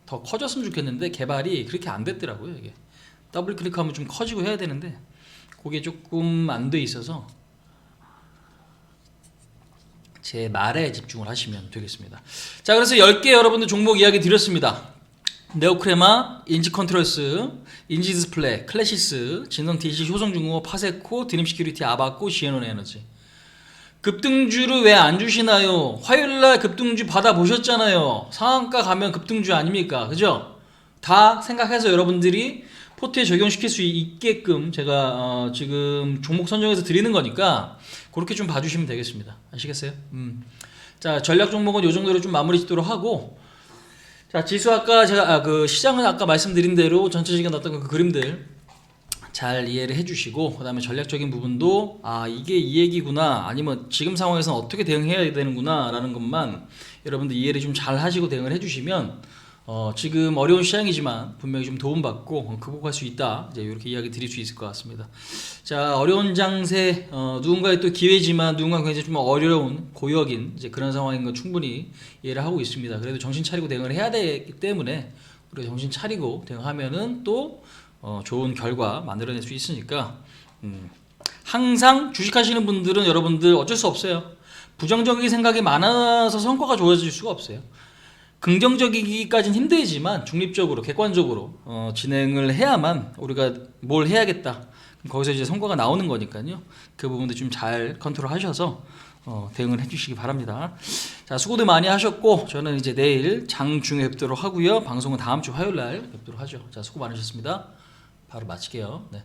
더 커졌으면 좋겠는데 개발이 그렇게 안 됐더라고요. 이게 더블 클릭하면 좀 커지고 해야 되는데 그게 조금 안 돼 있어서 제 말에 집중을 하시면 되겠습니다. 자, 그래서 10개 여러분들 종목 이야기 드렸습니다. 네오크레마, 인지컨트롤스, 인지디스플레이, 클래시스, 진성TC, 효성중공업, 파세코, 드림시큐리티, 아바코, GN1 에너지. 급등주를 왜 안 주시나요? 화요일날 급등주 받아보셨잖아요. 상한가 가면 급등주 아닙니까? 그죠? 다 생각해서 여러분들이 포트에 적용시킬 수 있게끔 제가 지금 종목 선정해서 드리는 거니까 그렇게 좀 봐주시면 되겠습니다. 아시겠어요? 자, 전략 종목은 요 정도로 좀 마무리 짓도록 하고, 자, 지수 아까 제가 그 시장은 아까 말씀드린 대로 전체적인 어떤 그 그림들 잘 이해를 해주시고, 그 다음에 전략적인 부분도 이게 이 얘기구나, 아니면 지금 상황에서는 어떻게 대응해야 되는구나 라는 것만 여러분들 이해를 좀 잘 하시고 대응을 해주시면 지금 어려운 시장이지만 분명히 좀 도움받고 극복할 수 있다, 이제 이렇게 이야기 드릴 수 있을 것 같습니다. 자, 어려운 장세, 누군가의 또 기회지만 누군가 굉장히 좀 어려운 고역인 이제 그런 상황인 건 충분히 이해를 하고 있습니다. 그래도 정신 차리고 대응을 해야 되기 때문에 우리가 정신 차리고 대응하면은 또 좋은 결과 만들어낼 수 있으니까 항상 주식하시는 분들은 여러분들 어쩔 수 없어요. 부정적인 생각이 많아서 성과가 좋아질 수가 없어요. 긍정적이기까지는 힘들지만 중립적으로 객관적으로 진행을 해야만 우리가 뭘 해야겠다. 거기서 이제 성과가 나오는 거니까요. 그 부분도 좀 잘 컨트롤 하셔서 대응을 해주시기 바랍니다. 자, 수고들 많이 하셨고 저는 이제 내일 장중에 뵙도록 하고요. 방송은 다음 주 화요일 날 뵙도록 하죠. 자, 수고 많으셨습니다. 바로 마칠게요. 네.